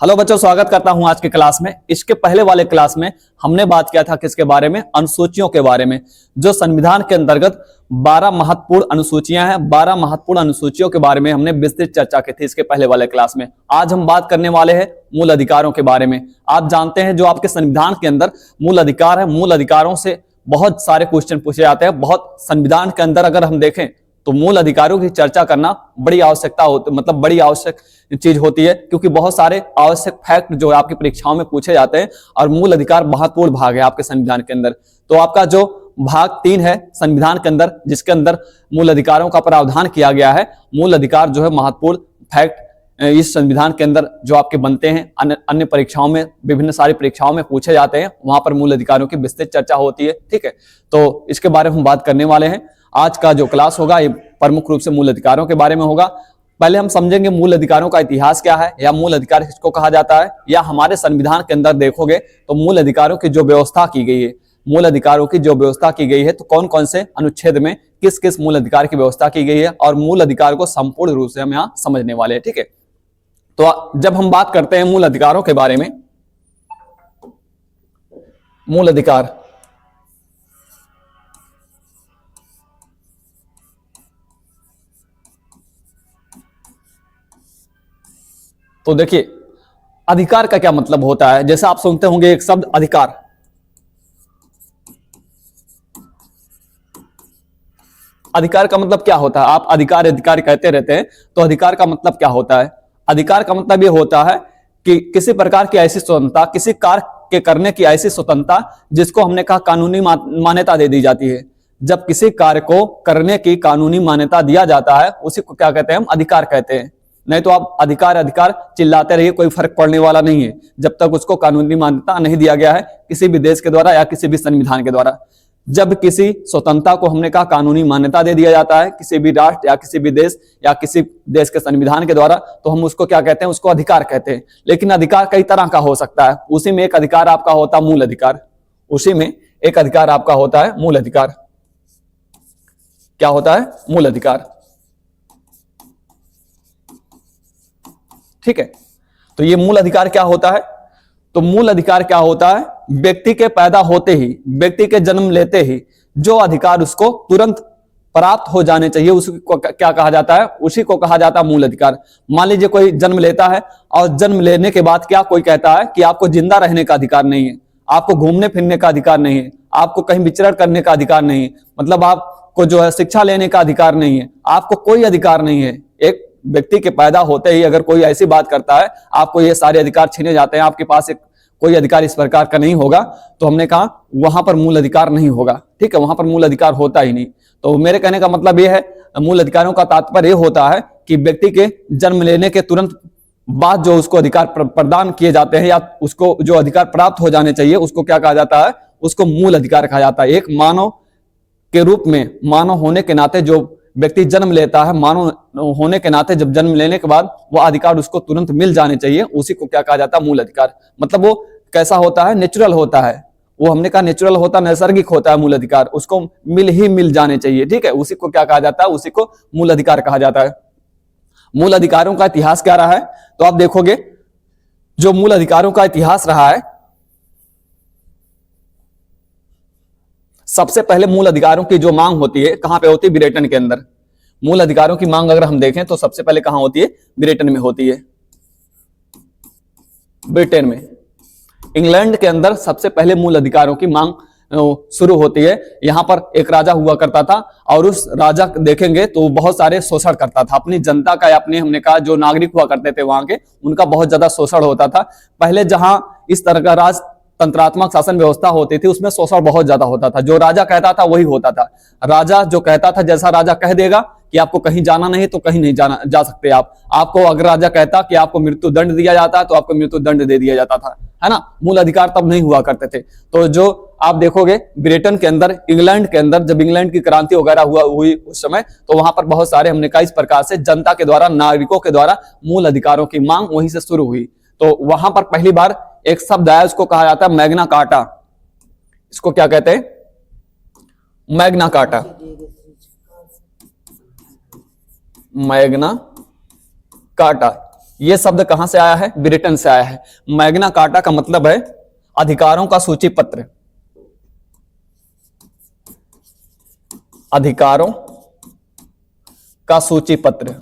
Hello बच्चों, स्वागत करता हूं आज की क्लास में। इसके पहले वाले क्लास में हमने बात किया था किसके बारे में? अनुसूचियों के बारे में। जो संविधान के अंतर्गत 12 महत्वपूर्ण अनुसूचियां हैं, 12 महत्वपूर्ण अनुसूचियों के बारे में हमने विस्तृत चर्चा की थी इसके पहले वाले क्लास में। आज हम बात करने वाले हैं मूल अधिकारों के बारे में। आप जानते हैं जो आपके संविधान के अंदर मूल अधिकार है, मूल अधिकारों से बहुत सारे क्वेश्चन पूछे जाते हैं। बहुत संविधान के अंदर अगर हम देखें तो मूल अधिकारों की चर्चा करना बड़ी आवश्यकता होती, मतलब बड़ी आवश्यक चीज होती है, क्योंकि बहुत सारे आवश्यक फैक्ट जो आपकी परीक्षाओं में पूछे जाते हैं और मूल अधिकार महत्वपूर्ण भाग है आपके संविधान के अंदर। तो आपका जो भाग 3 है संविधान के अंदर, जिसके अंदर मूल अधिकारों का प्रावधान किया गया है, मूल अधिकार जो है महत्वपूर्ण फैक्ट इस संविधान के अंदर जो आपके बनते हैं, अन्य परीक्षाओं में, विभिन्न सारी परीक्षाओं में पूछे जाते हैं, वहां पर मूल अधिकारों की विस्तृत चर्चा होती है। ठीक है, तो इसके बारे में हम बात करने वाले हैं। आज का जो क्लास होगा ये प्रमुख रूप से मूल अधिकारों के बारे में होगा। पहले हम समझेंगे मूल अधिकारों का इतिहास क्या है, या मूल अधिकार किसको कहा जाता है, या हमारे संविधान के अंदर देखोगे तो मूल अधिकारों की जो व्यवस्था की गई है, मूल अधिकारों की जो व्यवस्था की गई है, तो कौन कौन से अनुच्छेद में किस किस मूल अधिकार की व्यवस्था की गई है, और मूल अधिकार को संपूर्ण रूप से हम यहाँ समझने वाले हैं। ठीक है, तो जब हम बात करते हैं मूल अधिकारों के बारे में, मूल अधिकार तो देखिए अधिकार का क्या मतलब होता है। जैसे आप सुनते होंगे एक शब्द अधिकार, अधिकार का मतलब क्या होता है? आप अधिकार अधिकार कहते रहते हैं, तो अधिकार का मतलब क्या होता है? अधिकार का मतलब ये होता है कि किसी प्रकार की ऐसी स्वतंत्रता, किसी कार्य के करने की ऐसी स्वतंत्रता जिसको हमने कहा कानूनी मान्यता दे दी जाती है। जब किसी कार्य को करने की कानूनी मान्यता दिया जाता है, उसी को क्या कहते हैं? हम अधिकार कहते हैं। नहीं तो आप अधिकार अधिकार चिल्लाते रहिए, कोई फर्क पड़ने वाला नहीं है जब तक उसको कानूनी मान्यता नहीं दिया गया है किसी भी देश के द्वारा या किसी भी संविधान के द्वारा। जब किसी स्वतंत्रता को हमने कहा कानूनी मान्यता दे दिया जाता है किसी भी राष्ट्र या किसी भी देश या किसी देश के संविधान के द्वारा, तो हम उसको क्या कहते हैं? उसको अधिकार कहते हैं। लेकिन अधिकार कई तरह का हो सकता है। उसी में एक अधिकार आपका होता है मूल अधिकार। उसी में एक अधिकार आपका होता है मूल अधिकार। क्या होता है? मूल अधिकार। ठीक है, तो ये मूल अधिकार क्या होता है? तो मूल अधिकार क्या होता है? व्यक्ति के पैदा होते ही, व्यक्ति के जन्म लेते ही जो अधिकार उसको तुरंत प्राप्त हो जाने चाहिए, उसको क्या कहा जाता है? उसी को कहा जाता है मूल अधिकार। मान लीजिए कोई जन्म लेता है और जन्म लेने के बाद क्या कोई कहता है कि आपको जिंदा रहने का अधिकार नहीं है, आपको घूमने फिरने का अधिकार नहीं है, आपको कहीं विचरण करने का अधिकार नहीं है, मतलब आपको जो है शिक्षा लेने का अधिकार नहीं है, आपको कोई अधिकार नहीं है। एक व्यक्ति के पैदा होते ही अगर कोई ऐसी बात करता है, आपको ये सारे अधिकार छीने जाते हैं, आपके पास एक कोई अधिकार इस प्रकार का नहीं होगा, तो हमने कहा वहां पर मूल अधिकार नहीं होगा। ठीक है, वहां पर मूल अधिकार होता ही नहीं। तो मेरे कहने का मतलब यह है, मूल अधिकारों का तात्पर्य होता है कि व्यक्ति के जन्म लेने के तुरंत बाद जो उसको अधिकार प्रदान किए जाते हैं या उसको जो अधिकार प्राप्त हो जाने चाहिए, उसको क्या कहा जाता है? उसको मूल अधिकार कहा जाता है। एक मानव के रूप में, मानव होने के नाते जो व्यक्ति जन्म लेता है, मानव होने के नाते जब जन्म लेने के बाद वो अधिकार उसको तुरंत मिल जाने चाहिए, उसी को क्या कहा जाता है? मूल अधिकार। मतलब वो कैसा होता है? नेचुरल होता है। वो हमने कहा नेचुरल होता है, नैसर्गिक होता है मूल अधिकार, उसको मिल जाने चाहिए। ठीक है, उसी को क्या कहा जाता है? उसी को मूल अधिकार कहा जाता है। मूल अधिकारों का इतिहास क्या रहा है? तो आप देखोगे जो मूल अधिकारों का इतिहास रहा है, सबसे पहले मूल अधिकारों की जो मांग होती है कहां पे होती है? ब्रिटेन के अंदर। मूल अधिकारों की मांग अगर हम देखें तो सबसे पहले कहां होती है? ब्रिटेन में होती है। ब्रिटेन में, इंग्लैंड के अंदर सबसे पहले मूल अधिकारों की मांग शुरू होती है। यहां पर एक राजा हुआ करता था और उस राजा देखेंगे तो बहुत सारे शोषण करता था अपनी जनता का, या अपने हमने कहा जो नागरिक हुआ करते थे वहां के, उनका बहुत ज्यादा शोषण होता था। पहले जहां इस तरह का राज तंत्रात्मक शासन व्यवस्था होती थी उसमें शोषण बहुत ज्यादा होता था। जो राजा कहता था वही होता था। राजा जो कहता था, जैसा राजा कह देगा कि आपको कहीं जाना नहीं तो कहीं नहीं जा सकते आपको अगर राजा कहता कि आपको मृत्यु दंड दिया जाता है तो आपको मृत्यु दंड दे दिया जाता था, है ना। मूल अधिकार तब नहीं हुआ करते थे। तो जो आप देखोगे ब्रिटेन के अंदर, इंग्लैंड के अंदर, जब इंग्लैंड की क्रांति वगैरह हुई उस समय, तो वहां पर बहुत सारे हमने कहा इस प्रकार से जनता के द्वारा, नागरिकों के द्वारा मूल अधिकारों की मांग वहीं से शुरू हुई। तो वहां पर पहली बार एक शब्द आया, उसको कहा जाता है मैग्ना कार्टा। इसको क्या कहते हैं? Magna carta. मैग्ना कार्टा ये शब्द कहां से आया है? ब्रिटेन से आया है। मैग्ना कार्टा का मतलब है अधिकारों का सूची पत्र, अधिकारों का सूची पत्र,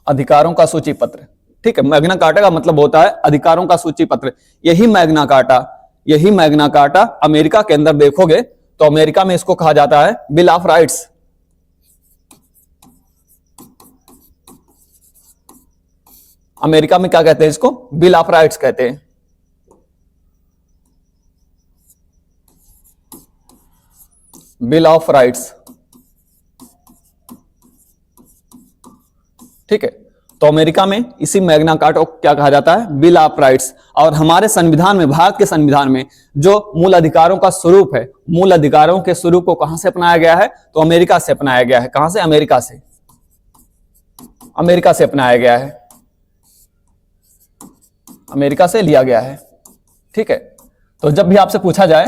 अधिकारों का सूची पत्र। ठीक है, मैग्ना कार्टा का मतलब होता है अधिकारों का सूची पत्र। यही मैग्ना कार्टा अमेरिका के अंदर देखोगे तो अमेरिका में इसको कहा जाता है बिल ऑफ राइट्स। अमेरिका में क्या कहते हैं इसको? बिल ऑफ राइट्स कहते हैं। Bill of rights. ठीक है, तो अमेरिका में इसी मैग्ना कार्टा को क्या कहा जाता है? Bill of rights. और हमारे संविधान में, भारत के संविधान में जो मूल अधिकारों का स्वरूप है, मूल अधिकारों के स्वरूप को कहां से अपनाया गया है? तो अमेरिका से अपनाया गया है। कहां से? अमेरिका से। अमेरिका से अपनाया गया है, अमेरिका से लिया गया है। ठीक है, तो जब भी आपसे पूछा जाए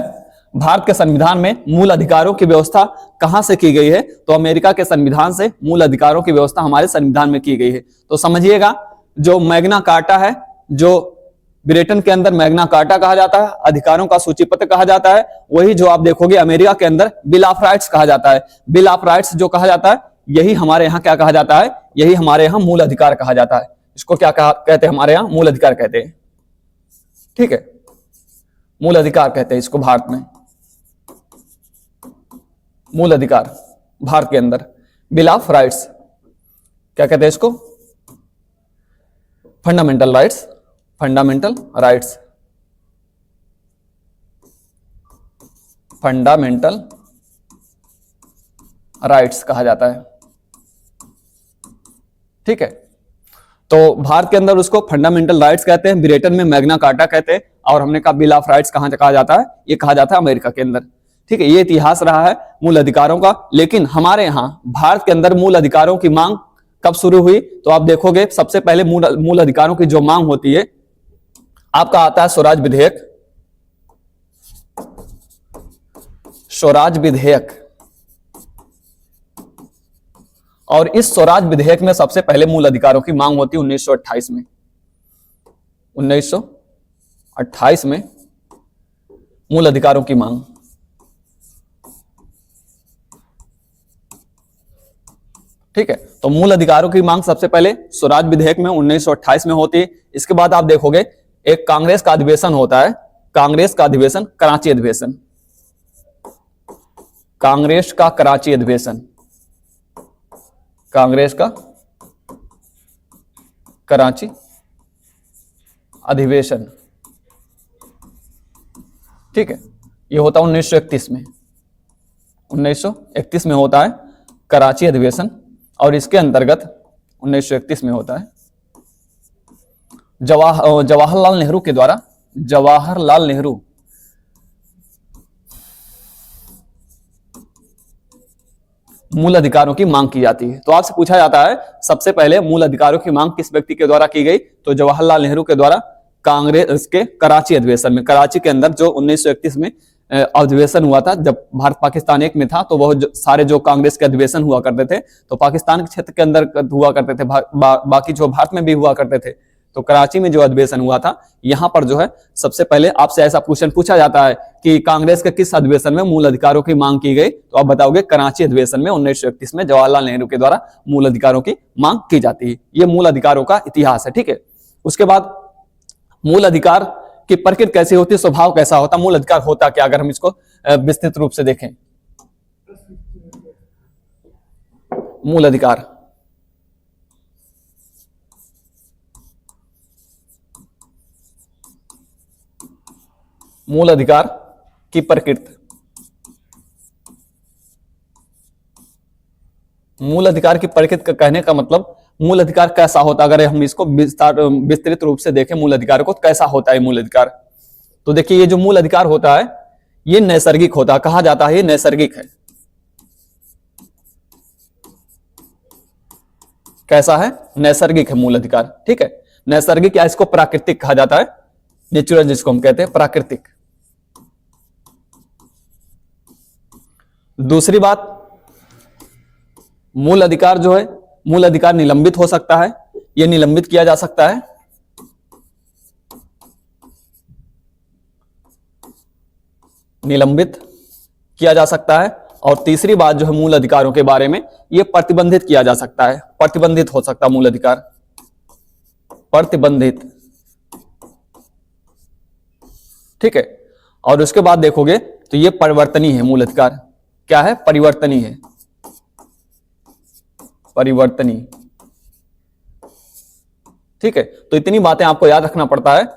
भारत के संविधान में मूल अधिकारों की व्यवस्था कहां से की गई है, तो अमेरिका के संविधान से मूल अधिकारों की व्यवस्था हमारे संविधान में की गई है। तो समझिएगा, जो मैग्ना कार्टा है, जो ब्रिटेन के अंदर मैग्ना कार्टा कहा जाता है, अधिकारों का सूचीपत्र कहा जाता है, वही जो आप देखोगे अमेरिका के अंदर बिल ऑफ राइट्स कहा जाता है। बिल ऑफ राइट्स जो कहा जाता है, यही हमारे यहाँ क्या कहा जाता है? यही हमारे यहाँ मूल अधिकार कहा जाता है। इसको क्या कहते हैं? हमारे यहाँ मूल अधिकार कहते हैं। ठीक है, मूल अधिकार कहते हैं इसको भारत में, मूल अधिकार। भारत के अंदर बिल ऑफ राइट्स क्या कहते हैं इसको? Fundamental rights, fundamental rights, fundamental rights कहा जाता है। ठीक है, तो भारत के अंदर उसको फंडामेंटल राइट्स कहते हैं, ब्रिटेन में मैग्ना कार्टा कहते हैं, और हमने कहा बिल ऑफ राइट्स कहां कहा जाता है? ये कहा जाता है अमेरिका के अंदर। ठीक है, ये इतिहास रहा है मूल अधिकारों का। लेकिन हमारे यहां भारत के अंदर मूल अधिकारों की मांग कब शुरू हुई? तो आप देखोगे सबसे पहले मूल अधिकारों की जो मांग होती है, आपका आता है स्वराज विधेयक। स्वराज विधेयक, और इस स्वराज विधेयक में सबसे पहले मूल अधिकारों की मांग होती है 1928 में। 1928 में मूल अधिकारों की मांग। ठीक है, तो मूल अधिकारों की मांग सबसे पहले स्वराज विधेयक में 1928 में होती है। इसके बाद आप देखोगे एक कांग्रेस का अधिवेशन होता है, कांग्रेस का अधिवेशन, कराची अधिवेशन, कांग्रेस का कराची अधिवेशन, कांग्रेस का कराची अधिवेशन। ठीक है, यह होता है 1931 में, 1931 में होता है कराची अधिवेशन, और इसके अंतर्गत 1931 में होता है जवाहरलाल नेहरू के द्वारा, जवाहरलाल नेहरू मूल अधिकारों की मांग की जाती है। तो आपसे पूछा जाता है सबसे पहले मूल अधिकारों की मांग किस व्यक्ति के द्वारा की गई? तो जवाहरलाल नेहरू के द्वारा कांग्रेस के कराची अधिवेशन में। कराची के अंदर जो 1931 में अधिवेशन हुआ था, जब भारत पाकिस्तान एक में था, तो वह सारे जो कांग्रेस के अधिवेशन हुआ करते थे तो पाकिस्तान के क्षेत्र के अंदर हुआ करते थे, बाकी जो भारत में भी हुआ करते थे। तो कराची में जो अधिवेशन हुआ था, यहां पर जो है सबसे पहले आपसे ऐसा क्वेश्चन पूछा जाता है कि कांग्रेस के किस अधिवेशन में मूल अधिकारों की मांग की गई? तो आप बताओगे कराची अधिवेशन में 1931 में जवाहरलाल नेहरू के द्वारा मूल अधिकारों की मांग की जाती है। यह मूल अधिकारों का इतिहास है। ठीक है, उसके बाद मूल अधिकार की प्रकृति कैसी होती है, स्वभाव कैसा होता है, मूल अधिकार होता क्या, अगर हम इसको विस्तृत रूप से देखें। मूल अधिकार, मूल अधिकार की प्रकृति, मूल अधिकार की प्रकृति का कहने का मतलब मूल अधिकार कैसा होता है, अगर हम इसको विस्तृत रूप से देखें मूल अधिकार को, तो कैसा होता है मूल अधिकार। तो देखिए, ये जो मूल अधिकार होता है ये नैसर्गिक होता है, कहा जाता है ये नैसर्गिक है। कैसा है? नैसर्गिक है मूल अधिकार। ठीक है, नैसर्गिक या इसको प्राकृतिक कहा जाता है, नेचुरल जिसको हम कहते हैं प्राकृतिक। दूसरी बात, मूल अधिकार जो है, मूल अधिकार निलंबित हो सकता है, यह निलंबित किया जा सकता है। निलंबित किया जा सकता है। और तीसरी बात जो है मूल अधिकारों के बारे में, यह प्रतिबंधित किया जा सकता है। प्रतिबंधित हो सकता है मूल अधिकार, प्रतिबंधित, ठीक है। और उसके बाद देखोगे तो यह परिवर्तनीय है मूल अधिकार। क्या है? परिवर्तनीय है, परिवर्तनीय, ठीक है। तो इतनी बातें आपको याद रखना पड़ता है।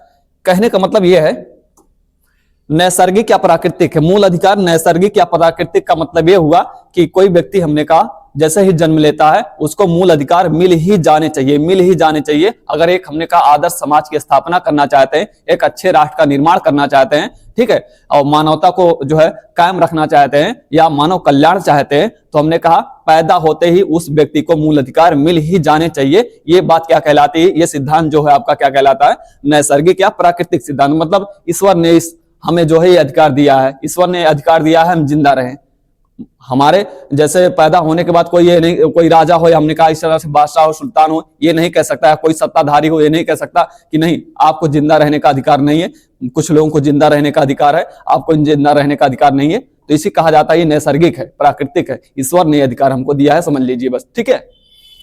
कहने का मतलब यह है नैसर्गिक या प्राकृतिक है। मूल अधिकार नैसर्गिक या प्राकृतिक का मतलब यह हुआ कि कोई व्यक्ति, हमने कहा जैसे ही जन्म लेता है उसको मूल अधिकार मिल ही जाने चाहिए, मिल ही जाने चाहिए। अगर एक, हमने कहा, आदर्श समाज की स्थापना करना चाहते हैं, एक अच्छे राष्ट्र का निर्माण करना चाहते हैं, ठीक है, और मानवता को जो है कायम रखना चाहते हैं या मानव कल्याण चाहते हैं, तो हमने कहा पैदा होते ही उस व्यक्ति को मूल अधिकार मिल ही जाने चाहिए। ये बात क्या कहलाती है? ये सिद्धांत जो है आपका क्या कहलाता है? नैसर्गिक या प्राकृतिक सिद्धांत। मतलब ईश्वर ने हमें जो है ये अधिकार दिया है, ईश्वर ने अधिकार दिया है हम जिंदा रहें। हमारे जैसे पैदा होने के बाद कोई ये नहीं, कोई राजा हो या हमने कहा इस तरह से बादशाह हो, सुल्तान हो, ये नहीं कह सकता है, कोई सत्ताधारी हो ये नहीं कह सकता कि नहीं आपको जिंदा रहने का अधिकार नहीं है। कुछ लोगों को जिंदा रहने का अधिकार है, आपको जिंदा रहने का अधिकार नहीं है। तो इसी कहा जाता है ये नैसर्गिक है, प्राकृतिक है, ईश्वर ने अधिकार हमको दिया है, समझ लीजिए बस, ठीक है।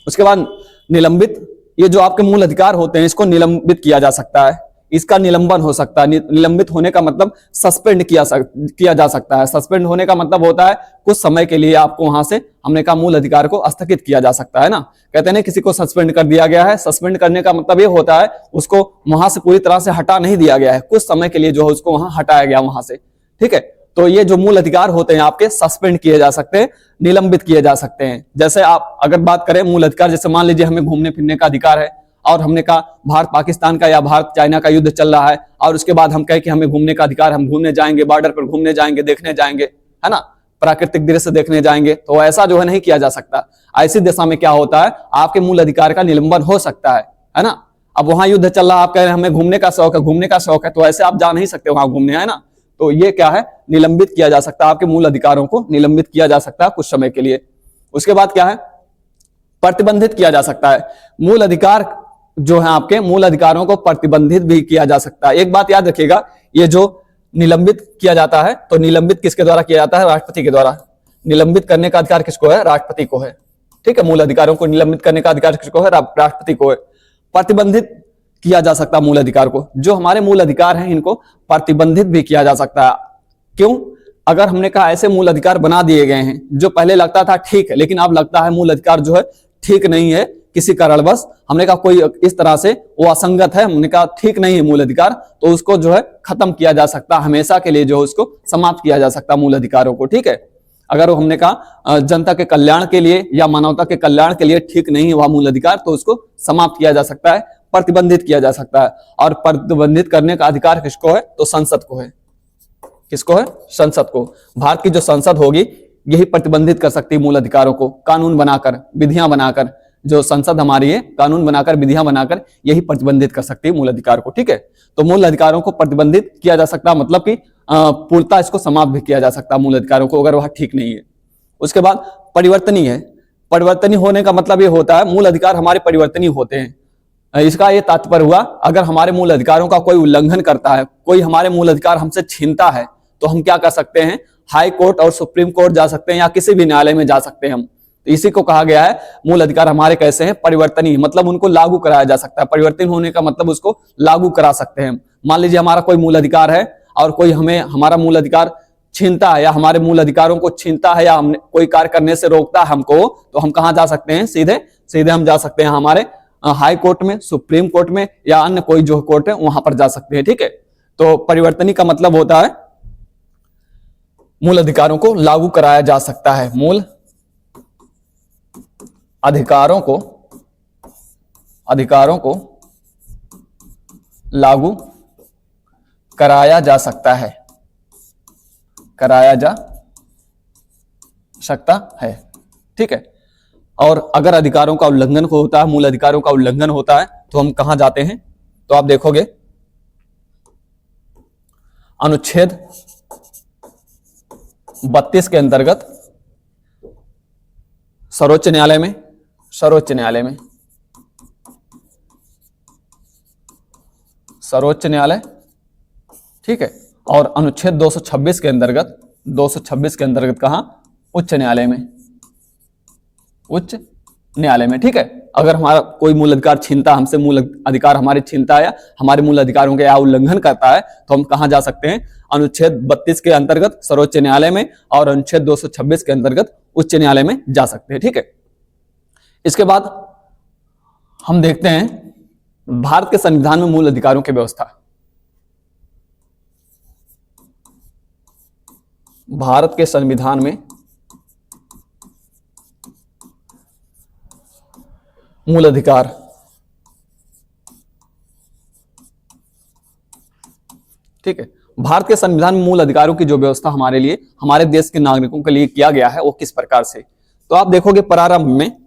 उसके बाद निलंबित, ये जो आपके मूल अधिकार होते हैं इसको निलंबित किया जा सकता है, इसका निलंबन हो सकता है। निलंबित होने का मतलब सस्पेंड किया जा सकता है। सस्पेंड होने का मतलब होता है कुछ समय के लिए आपको वहां से, हमने कहा, मूल अधिकार को स्थगित किया जा सकता है ना। कहते हैं किसी को सस्पेंड कर दिया गया है। सस्पेंड करने का मतलब ये होता है उसको वहां से पूरी तरह से हटा नहीं दिया गया है, कुछ समय के लिए जो है उसको वहां हटाया गया वहां से, ठीक है। तो ये जो मूल अधिकार होते हैं आपके सस्पेंड किए जा सकते हैं, निलंबित किए जा सकते हैं। जैसे आप अगर बात करें मूल अधिकार, जैसे मान लीजिए हमें घूमने फिरने का अधिकार है और हमने कहा भारत पाकिस्तान का या भारत चाइना का युद्ध चल रहा है और उसके बाद हम कहे कि हमें घूमने का अधिकार, हम घूमने जाएंगे, बॉर्डर पर घूमने जाएंगे, देखने जाएंगे, है ना, प्राकृतिक दृश्य देखने जाएंगे, तो ऐसा जो है नहीं किया जा सकता। ऐसी दिशा में क्या होता है आपके मूल अधिकार का निलंबन हो सकता है ना। अब वहां युद्ध चल रहा है, आप कह रहे हैं हमें घूमने का शौक है, घूमने का शौक है, तो ऐसे आप जा नहीं सकते वहां घूमने, है ना। तो ये क्या है? निलंबित किया जा सकता है, आपके मूल अधिकारों को निलंबित किया जा सकता है कुछ समय के लिए। उसके बाद क्या है? प्रतिबंधित किया जा सकता है। मूल अधिकार जो है आपके, मूल अधिकारों को प्रतिबंधित भी किया जा सकता है। एक बात याद रखिएगा, ये जो निलंबित किया जाता है तो निलंबित किसके द्वारा किया जाता है? राष्ट्रपति के द्वारा। निलंबित करने का अधिकार किसको है? राष्ट्रपति को है, ठीक है। मूल अधिकारों को निलंबित करने का अधिकार किसको है? राष्ट्रपति को है। प्रतिबंधित किया जा सकता है मूल अधिकार को, जो हमारे मूल अधिकार हैं इनको प्रतिबंधित भी किया जा सकता है। क्यों? अगर हमने कहा ऐसे मूल अधिकार बना दिए गए हैं जो पहले लगता था ठीक है, लेकिन अब लगता है मूल अधिकार जो है ठीक नहीं है किसी कारणवश, हमने कहा कोई इस तरह से वो असंगत है, हमने कहा ठीक नहीं है मूल अधिकार, तो उसको जो है खत्म किया जा सकता, हमेशा के लिए जो है उसको समाप्त किया जा सकता मूल अधिकारों को, ठीक है। अगर वो हमने कहा जनता के कल्याण के लिए या मानवता के कल्याण के लिए ठीक नहीं हुआ मूल अधिकार, तो उसको समाप्त किया जा सकता है, प्रतिबंधित किया जा सकता है। और प्रतिबंधित करने का अधिकार किसको है? तो संसद को है। किसको है? संसद को। भारत की जो संसद होगी यही प्रतिबंधित कर सकती है मूल अधिकारों को, कानून बनाकर, विधियां बनाकर। जो संसद हमारी है, कानून बनाकर, विधियां बनाकर यही प्रतिबंधित कर सकती है मूल अधिकार को, ठीक है। तो मूल अधिकारों को प्रतिबंधित किया जा सकता, मतलब कि पूर्णतः इसको समाप्त भी किया जा सकता मूल अधिकारों को अगर वह ठीक नहीं है। उसके बाद परिवर्तनीय है। परिवर्तनीय होने का मतलब ये होता है मूल अधिकार हमारे परिवर्तनीय होते हैं। इसका ये तात्पर्य हुआ अगर हमारे मूल अधिकारों का कोई उल्लंघन करता है, कोई हमारे मूल अधिकार हमसे छीनता है, तो हम क्या कर सकते हैं? हाई कोर्ट और सुप्रीम कोर्ट जा सकते हैं या किसी भी न्यायालय में जा सकते हैं हम। तो इसी को कहा गया है मूल अधिकार हमारे कैसे हैं? परिवर्तनीय, मतलब उनको लागू कराया जा सकता है। परिवर्तन होने का मतलब उसको लागू करा सकते हैं। मान लीजिए हमारा कोई मूल अधिकार है और कोई हमें हमारा मूल अधिकार छीनता है या हमारे मूल अधिकारों को छीनता है या हमने कोई कार्य करने से रोकता है हमको, तो हम कहां जा सकते हैं? सीधे हम जा सकते हैं हमारे हाई कोर्ट में, सुप्रीम कोर्ट में या अन्य कोई जो कोर्ट है वहां पर जा सकते हैं, ठीक है। तो परिवर्तनीय का मतलब होता है मूल अधिकारों को लागू कराया जा सकता है। मूल अधिकारों को लागू कराया जा सकता है, कराया जा सकता है, ठीक है। और अगर अधिकारों का उल्लंघन होता है, मूल अधिकारों का उल्लंघन होता है, तो हम कहां जाते हैं? तो आप देखोगे अनुच्छेद 32 के अंतर्गत सर्वोच्च न्यायालय में, सर्वोच्च न्यायालय में, सर्वोच्च न्यायालय, ठीक है। और अनुच्छेद 226 के अंतर्गत, 226 के अंतर्गत कहां? उच्च न्यायालय में, उच्च न्यायालय में, ठीक है। अगर हमारा कोई मूल अधिकार छीनता, हमसे मूल अधिकार हमारे छीनता है, हमारे मूल अधिकारों के या उल्लंघन करता है, तो हम कहां जा सकते हैं? अनुच्छेद 32 के अंतर्गत सर्वोच्च न्यायालय में और अनुच्छेद 226 के अंतर्गत उच्च न्यायालय में जा सकते हैं, ठीक है। इसके बाद हम देखते हैं भारत के संविधान में मूल अधिकारों की व्यवस्था। भारत के संविधान में मूल अधिकार, ठीक है। भारत के संविधान में मूल अधिकारों की जो व्यवस्था हमारे लिए, हमारे देश के नागरिकों के लिए किया गया है, वो किस प्रकार से? तो आप देखोगे प्रारंभ में,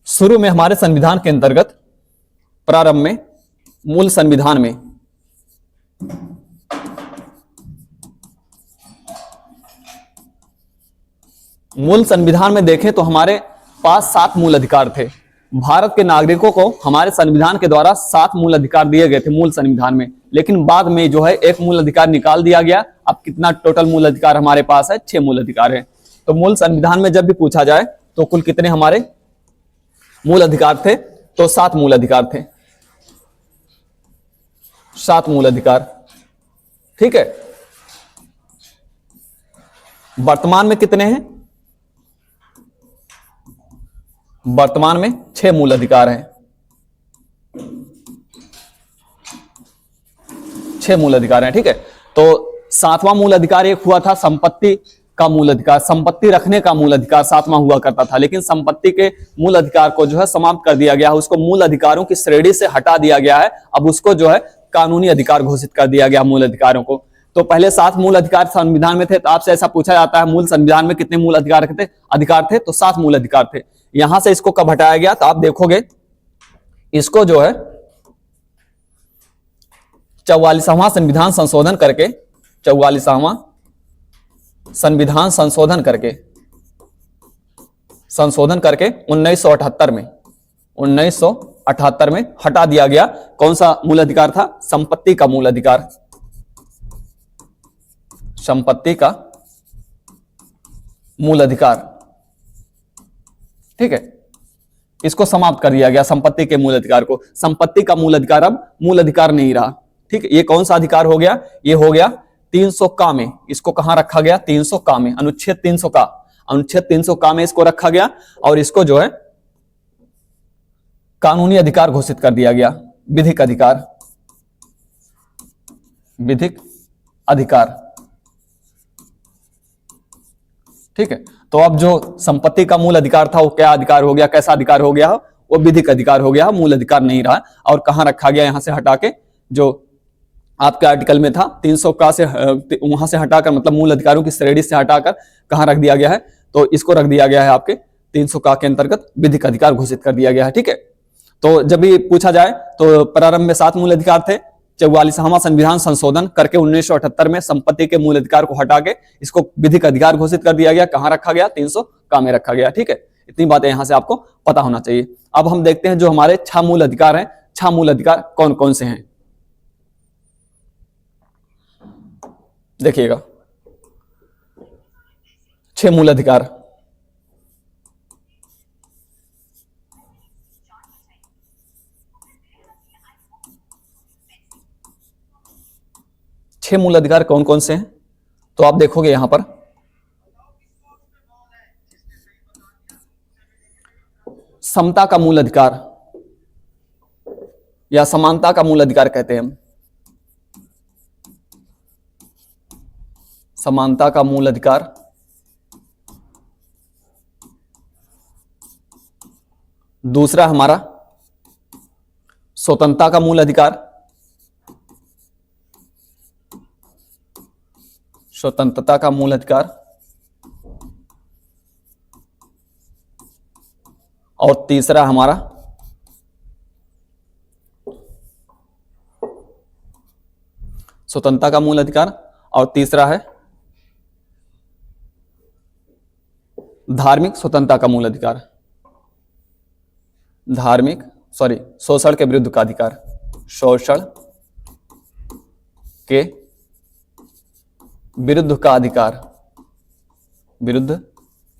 शुरू में हमारे संविधान के अंतर्गत, प्रारंभ में मूल संविधान में देखें तो हमारे पास 7 मूल अधिकार थे। भारत के नागरिकों को हमारे संविधान के द्वारा 7 मूल अधिकार दिए गए थे मूल संविधान में, लेकिन बाद में जो है एक मूल अधिकार निकाल दिया गया। अब कितना टोटल मूल अधिकार हमारे पास है? 6 मूल अधिकार है। तो मूल संविधान में जब भी पूछा जाए तो कुल कितने हमारे मूल अधिकार थे? तो 7 मूल अधिकार थे, 7 मूल अधिकार, ठीक है। वर्तमान में कितने हैं? वर्तमान में 6 मूल अधिकार हैं, 6 मूल अधिकार हैं, ठीक है। तो 7वां मूल अधिकार एक हुआ था संपत्ति का मूल अधिकार, संपत्ति रखने का मूल अधिकार 7वां हुआ करता था, लेकिन संपत्ति के मूल अधिकार को जो है समाप्त कर दिया गया है, उसको मूल अधिकारों की श्रेणी से हटा दिया गया है। अब उसको जो है कानूनी अधिकार घोषित कर दिया गया मूल अधिकारों को। तो पहले 7 मूल अधिकार संविधान में थे, तो आपसे ऐसा पूछा जाता है मूल संविधान में कितने मूल अधिकार थे? तो 7 मूल अधिकार थे। यहां से इसको कब हटाया गया? तो आप देखोगे इसको जो है 44वां संविधान संशोधन करके, 44वां संविधान संशोधन करके 1978 में हटा दिया गया। कौन सा मूल अधिकार था? संपत्ति का मूल अधिकार, संपत्ति का मूल अधिकार, ठीक है। इसको समाप्त कर दिया गया, संपत्ति के मूल अधिकार को। संपत्ति का मूल अधिकार अब मूल अधिकार नहीं रहा, ठीक है। ये कौन सा अधिकार हो गया? ये हो गया 300 का में। इसको कहां रखा गया? 300 का में, अनुच्छेद 300 का, अनुच्छेद 300 का में इसको रखा गया और इसको जो है कानूनी अधिकार घोषित कर दिया गया, विधिक अधिकार, विधिक अधिकार, ठीक है। तो अब जो संपत्ति का मूल अधिकार था वो क्या अधिकार हो गया? कैसा अधिकार हो गया? वो विधिक अधिकार हो गया, मूल अधिकार नहीं रहा। और कहां रखा गया? यहां से हटा के, जो आपके आर्टिकल में था 300 का से, वहां से हटाकर, मतलब मूल अधिकारों की श्रेणी से हटाकर कहां रख दिया गया है? तो इसको रख दिया गया है आपके 300 का के अंतर्गत विधिक अधिकार घोषित कर दिया गया है, ठीक है। तो जब भी पूछा जाए तो प्रारंभ में 7 मूल अधिकार थे, 44वां संविधान संशोधन करके 1978 में संपत्ति के मूल अधिकार को हटा के इसको विधिक अधिकार घोषित कर दिया गया। कहां रखा गया? 300 का में रखा गया, ठीक है। इतनी बातें यहां से आपको पता होना चाहिए। अब हम देखते हैं जो हमारे 6 मूल अधिकार हैं, 6 मूल अधिकार कौन कौन से हैं, देखिएगा। 6 मूल अधिकार, मूल अधिकार कौन कौन से हैं? तो आप देखोगे यहां पर समता का मूल अधिकार या समानता का मूल अधिकार कहते हैं हम, समानता का मूल अधिकार। दूसरा हमारा स्वतंत्रता का मूल अधिकार, स्वतंत्रता का मूल अधिकार। और तीसरा हमारा स्वतंत्रता का मूल अधिकार, और तीसरा है धार्मिक स्वतंत्रता का मूल अधिकार, शोषण के विरुद्ध का अधिकार, शोषण के विरुद्ध का अधिकार, विरुद्ध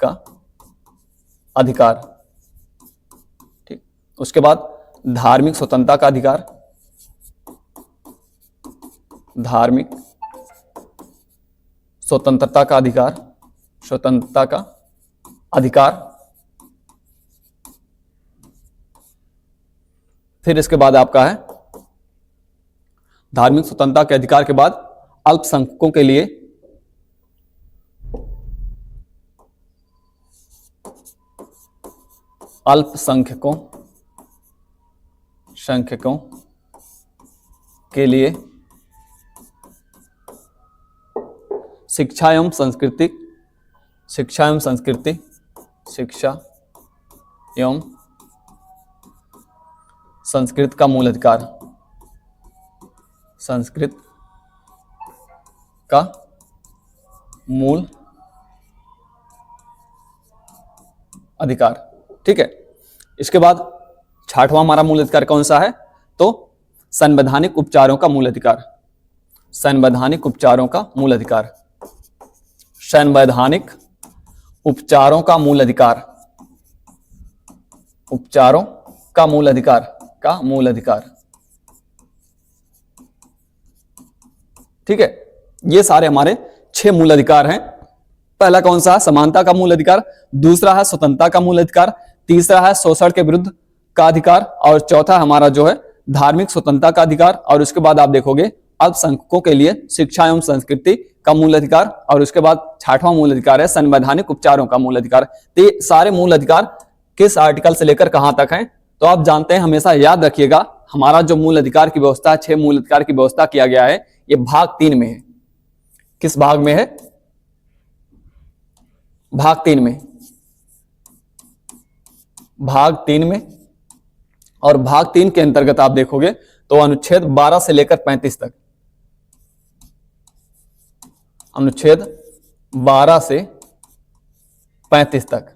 का अधिकार। ठीक, उसके बाद धार्मिक स्वतंत्रता का अधिकार, धार्मिक स्वतंत्रता का अधिकार, स्वतंत्रता का अधिकार। फिर इसके बाद आपका है धार्मिक स्वतंत्रता के अधिकार के बाद अल्पसंख्यकों के लिए अल्पसंख्यकों के लिए शिक्षा एवं संस्कृति का मूल अधिकार, संस्कृत का मूल अधिकार। ठीक है, इसके बाद 6वां हमारा मूल अधिकार कौन सा है? तो संवैधानिक उपचारों का मूल अधिकार, संवैधानिक उपचारों का मूल अधिकार, संवैधानिक उपचारों का मूल अधिकार, उपचारों का मूल अधिकार। ठीक है, ये सारे हमारे 6 मूल अधिकार हैं। पहला कौन सा है? समानता का मूल अधिकार, दूसरा है स्वतंत्रता का मूल अधिकार, तीसरा है शोषण के विरुद्ध का अधिकार, और चौथा हमारा जो है धार्मिक स्वतंत्रता का अधिकार। और उसके बाद आप देखोगे अल्पसंख्यकों के लिए शिक्षा एवं संस्कृति का मूल अधिकार, और उसके बाद 6वां मूल अधिकार है संवैधानिक उपचारों का मूल अधिकार। तो ये सारे मूल अधिकार किस आर्टिकल से लेकर कहां तक हैं? तो आप जानते हैं, हमेशा याद रखिएगा, हमारा जो मूल अधिकार की व्यवस्था, 6 मूल अधिकार की व्यवस्था किया गया है, ये भाग 3 में है। किस भाग में है? भाग 3 में, भाग 3 में। और भाग 3 के अंतर्गत आप देखोगे तो अनुच्छेद 12 से लेकर 35 तक, अनुच्छेद 12 से 35 तक,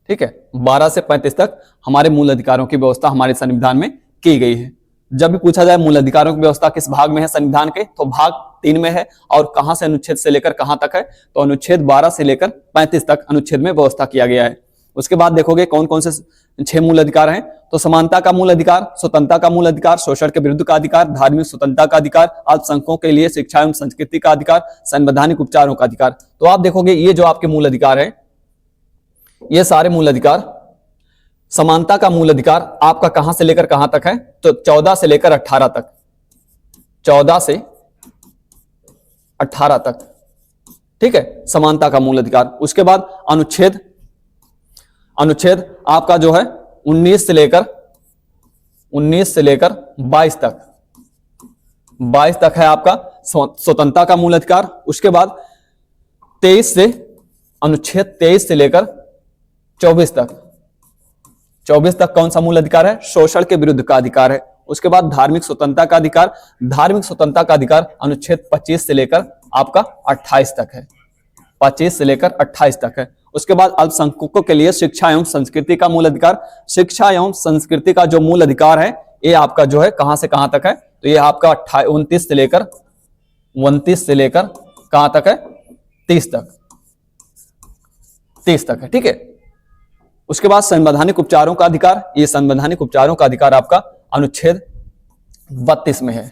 ठीक है, 12 से 35 तक हमारे मूल अधिकारों की व्यवस्था हमारे संविधान में की गई है। जब भी पूछा जाए मूल अधिकारों की व्यवस्था किस भाग में है संविधान के, तो भाग 3 में है। और कहां से अनुच्छेद से लेकर कहां तक है? तो अनुच्छेद 12 से लेकर 35 तक अनुच्छेद में व्यवस्था किया गया है। उसके बाद देखोगे कौन कौन से 6 मूल अधिकार हैं। तो समानता का मूल अधिकार, स्वतंत्रता का मूल अधिकार, शोषण के विरुद्ध का अधिकार, धार्मिक स्वतंत्रता का अधिकार, अल्पसंख्यकों के लिए शिक्षा एवं संस्कृति का अधिकार, संवैधानिक उपचारों का अधिकार। तो आप देखोगे ये जो आपके मूल अधिकार है, ये सारे मूल अधिकार, समानता का मूल अधिकार आपका कहां से लेकर कहां तक है? तो 14 से लेकर 18 तक, 14 से 18 तक, ठीक है, समानता का मूल अधिकार। उसके बाद अनुच्छेद आपका जो है 19 से लेकर 22 तक, 22 तक है आपका स्वतंत्रता का मूल अधिकार। उसके बाद 23 से, अनुच्छेद 23 से लेकर 24 तक, 24 तक कौन सा मूल अधिकार है? शोषण के विरुद्ध का अधिकार है। उसके बाद धार्मिक स्वतंत्रता का अधिकार, धार्मिक स्वतंत्रता का अधिकार अनुच्छेद 25 से लेकर आपका 28 तक है, 25 से लेकर 28 तक है। उसके बाद अल्पसंख्यकों के लिए शिक्षा एवं संस्कृति का मूल अधिकार, शिक्षा एवं संस्कृति का जो मूल अधिकार है ये आपका जो है कहां से कहां तक है? तो ये आपका 29 से लेकर कहां तक है? 30 तक, 30 तक है, ठीक है। उसके बाद संवैधानिक उपचारों का अधिकार, ये संवैधानिक उपचारों का अधिकार आपका अनुच्छेद 32 में है,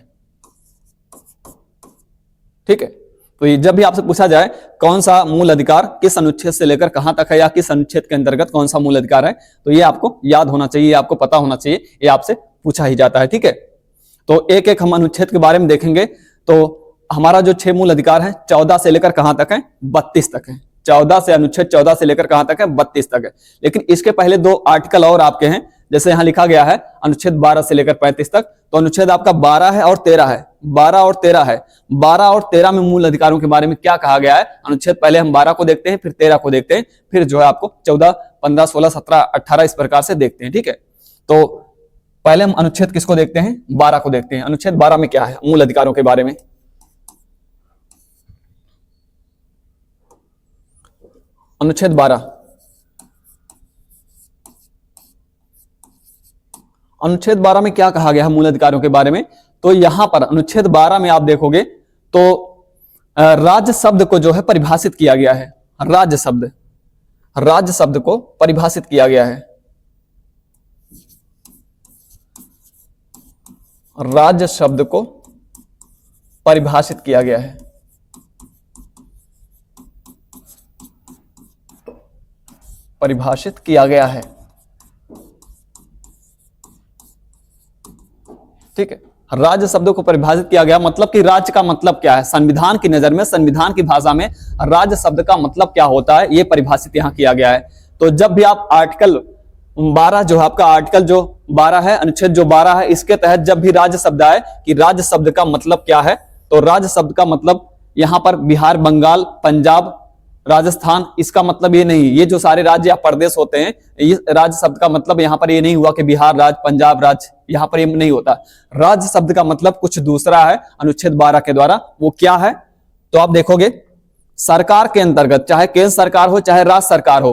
ठीक है। तो ये जब भी आपसे पूछा जाए कौन सा मूल अधिकार किस अनुच्छेद से लेकर कहां तक है या किस अनुच्छेद के अंतर्गत कौन सा मूल अधिकार है, तो ये आपको याद होना चाहिए, आपको पता होना चाहिए, ये आपसे पूछा ही जाता है, ठीक है। तो एक एक हम अनुच्छेद के बारे में देखेंगे। तो हमारा जो 6 मूल अधिकार है 14 से लेकर कहां तक है? 32 तक है। 14 से, अनुच्छेद 14 से लेकर कहां तक है? 32 तक है। लेकिन इसके पहले 2 आर्टिकल और आपके हैं, जैसे यहां लिखा गया है अनुच्छेद 12 से लेकर 35 तक। तो अनुच्छेद आपका 12 है और 13 है, 12 और 13 है। 12 और 13 में मूल अधिकारों के बारे में क्या कहा गया है? अनुच्छेद पहले हम 12 को देखते हैं, फिर 13 को देखते हैं, फिर जो है आपको 14, 15, 16, 17, 18 इस प्रकार से देखते हैं, ठीक है। तो पहले हम अनुच्छेद किसको देखते हैं? 12 को देखते हैं। अनुच्छेद 12 में क्या है मूल अधिकारों के बारे में? अनुच्छेद 12, अनुच्छेद 12 में क्या कहा गया है मूल अधिकारों के बारे में? तो यहां पर अनुच्छेद 12 में आप देखोगे तो राज्य शब्द को जो है परिभाषित किया गया है। राज्य शब्द को परिभाषित किया गया है। राज्य शब्द को परिभाषित किया गया है। परिभाषित किया गया है, ठीक है। राज्य शब्दों को परिभाषित किया गया, मतलब कि राज्य का मतलब क्या है संविधान की नजर में, संविधान की भाषा में राज्य शब्द का मतलब क्या होता है, यह परिभाषित यहां किया गया है। तो जब भी आप आर्टिकल 12 जो आपका आर्टिकल जो 12 है, अनुच्छेद जो 12 है, इसके तहत जब भी राज्य शब्द आए कि राज्य शब्द का मतलब क्या है, तो राज्य शब्द का मतलब यहां पर बिहार, बंगाल, पंजाब, राजस्थान, इसका मतलब ये नहीं, ये जो सारे राज्य या प्रदेश होते हैं, इस राज्य शब्द का मतलब यहां पर ये नहीं हुआ कि बिहार राज्य, पंजाब राज्य, यहां पर ये नहीं होता। राज्य शब्द का मतलब कुछ दूसरा है अनुच्छेद 12 के द्वारा। वो क्या है? तो आप देखोगे सरकार के अंतर्गत, चाहे केंद्र सरकार हो चाहे राज्य सरकार हो,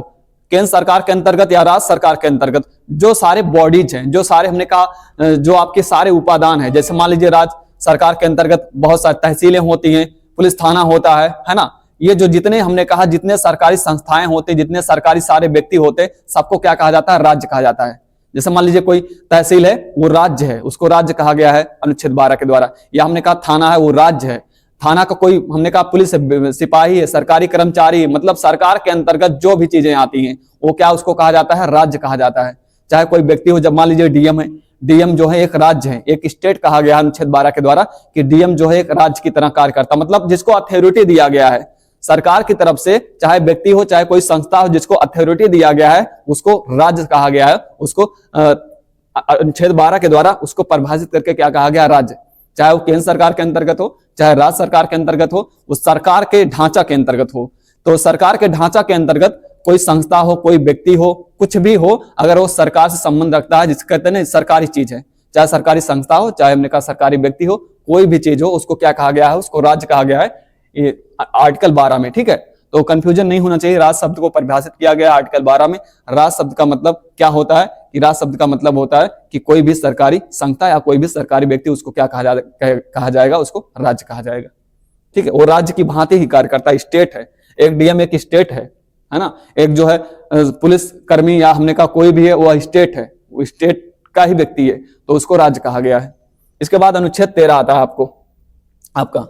केंद्र सरकार के अंतर्गत या राज्य सरकार के अंतर्गत जो सारे बॉडीज हैं, जो सारे हमने कहा जो आपके सारे उपादान है, जैसे मान लीजिए राज्य सरकार के अंतर्गत बहुत सारी तहसीलें होती हैं, पुलिस थाना होता है ना, ये जो जितने हमने कहा जितने सरकारी संस्थाएं होते, जितने सरकारी सारे व्यक्ति होते, सबको क्या कहा जाता है? राज्य कहा जाता है। जैसे मान लीजिए कोई तहसील है, वो राज्य है, उसको राज्य कहा गया है अनुच्छेद 12 के द्वारा। या हमने कहा थाना है, वो राज्य है। थाना का कोई हमने कहा पुलिस है, सिपाही है, सरकारी कर्मचारी, मतलब सरकार के अंतर्गत जो भी चीजें आती हैं वो क्या उसको कहा जाता है? राज्य कहा जाता है। चाहे कोई व्यक्ति हो, जब मान लीजिए डीएम है, डीएम जो है एक राज्य है, एक स्टेट कहा गया है अनुच्छेद 12 के द्वारा कि डीएम जो है एक राज्य की तरह कार्य करता, मतलब जिसको अथॉरिटी दिया गया है सरकार की तरफ से, चाहे व्यक्ति हो चाहे कोई संस्था हो, जिसको अथॉरिटी दिया गया है उसको राज्य कहा गया है। उसको अनुच्छेद 12 के द्वारा उसको परिभाषित करके क्या कहा गया? राज्य। चाहे वो केंद्र सरकार के अंतर्गत हो चाहे राज्य सरकार के अंतर्गत हो, उस सरकार के ढांचा के अंतर्गत हो। तो सरकार के ढांचा के अंतर्गत कोई संस्था हो, कोई व्यक्ति हो, कुछ भी हो, अगर वो सरकार से संबंध रखता है, जिसको कहते हैं ना सरकारी चीज है, चाहे सरकारी संस्था हो चाहे हमने कहा सरकारी व्यक्ति हो, कोई भी चीज हो, उसको क्या कहा गया है? उसको राज्य कहा गया है ये आर्टिकल 12 में, ठीक है। तो कंफ्यूजन नहीं होना चाहिए। राज्य शब्द को परिभाषित किया गया आर्टिकल 12 में। राज्य शब्द का मतलब क्या होता है कि राज्य शब्द का मतलब होता है कि कोई भी सरकारी संस्था या कोई भी सरकारी व्यक्ति, उसको क्या कहा जाएगा? उसको राज्य कहा जाएगा, ठीक है। वो राज्य की भांति ही कार्य करता है, स्टेट है। एक डीएम एक स्टेट है ना। एक जो है पुलिस कर्मी या हमने कहा कोई भी है, वो स्टेट है, वो स्टेट का ही व्यक्ति है, तो उसको राज्य कहा गया है। इसके बाद अनुच्छेद 13 आता है आपका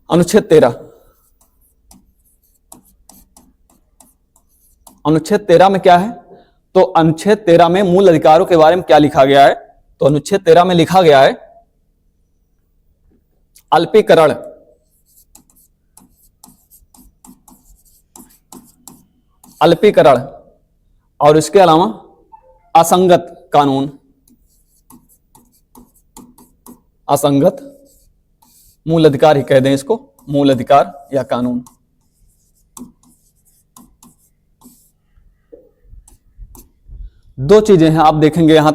अनुच्छेद 13। अनुच्छेद 13 में क्या है? तो अनुच्छेद 13 में मूल अधिकारों के बारे में क्या लिखा गया है? तो अनुच्छेद 13 में लिखा गया है अल्पीकरण, अल्पीकरण और इसके अलावा असंगत कानून, असंगत मूल अधिकार ही कह दें इसको, मूल अधिकार या कानून। दो चीजें हैं आप देखेंगे यहां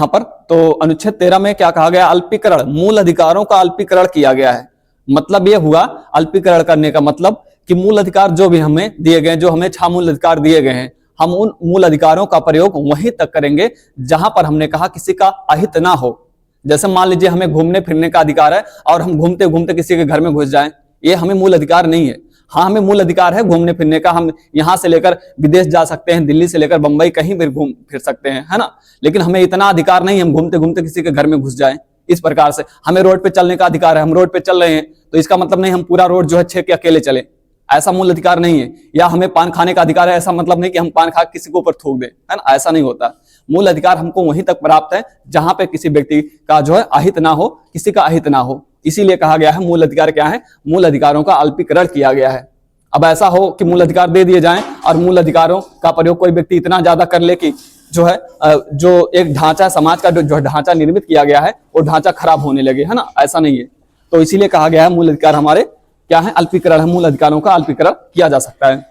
पर। तो अनुच्छेद 13 में क्या कहा गया? अल्पीकरण, मूल अधिकारों का अल्पीकरण किया गया है। मतलब यह हुआ अल्पीकरण करने का मतलब कि मूल अधिकार जो भी हमें दिए गए, जो हमें 6 मूल अधिकार दिए गए हैं, हम उन मूल अधिकारों का प्रयोग वहीं तक करेंगे जहां पर हमने कहा किसी का अहित ना हो। जैसे मान लीजिए हमें घूमने फिरने का अधिकार है और हम घूमते घूमते किसी के घर में घुस जाएं, ये हमें मूल अधिकार नहीं है। हाँ, हमें मूल अधिकार है घूमने फिरने का, हम यहां से लेकर विदेश जा सकते हैं, दिल्ली से लेकर बंबई कहीं भी घूम फिर सकते हैं, है ना। लेकिन हमें इतना अधिकार नहीं हम घूमते घूमते किसी के घर में घुस जाएं। इस प्रकार से हमें रोड पे चलने का अधिकार है, हम रोड पे चल रहे हैं तो इसका मतलब नहीं हम पूरा रोड जो है छेक के अकेले चले, ऐसा मूल अधिकार नहीं है। या हमें पान खाने का अधिकार है, ऐसा मतलब नहीं कि हम पान खा किसी के ऊपर थूक दें, है ना, ऐसा नहीं होता। मूल अधिकार हमको वहीं तक प्राप्त है जहां पे किसी व्यक्ति का जो है अहित ना हो, किसी का अहित ना हो। इसीलिए कहा गया है मूल अधिकार क्या है? मूल अधिकारों का अल्पीकरण किया गया है। अब ऐसा हो कि मूल अधिकार दे दिए जाएं और मूल अधिकारों का प्रयोग कोई व्यक्ति इतना ज्यादा कर ले कि जो है जो एक ढांचा समाज का जो ढांचा निर्मित किया गया है वो ढांचा खराब होने लगे, है ना, ऐसा नहीं है। तो इसीलिए कहा गया है मूल अधिकार हमारे क्या है? अल्पीकरण है, मूल अधिकारों का अल्पीकरण किया जा सकता है।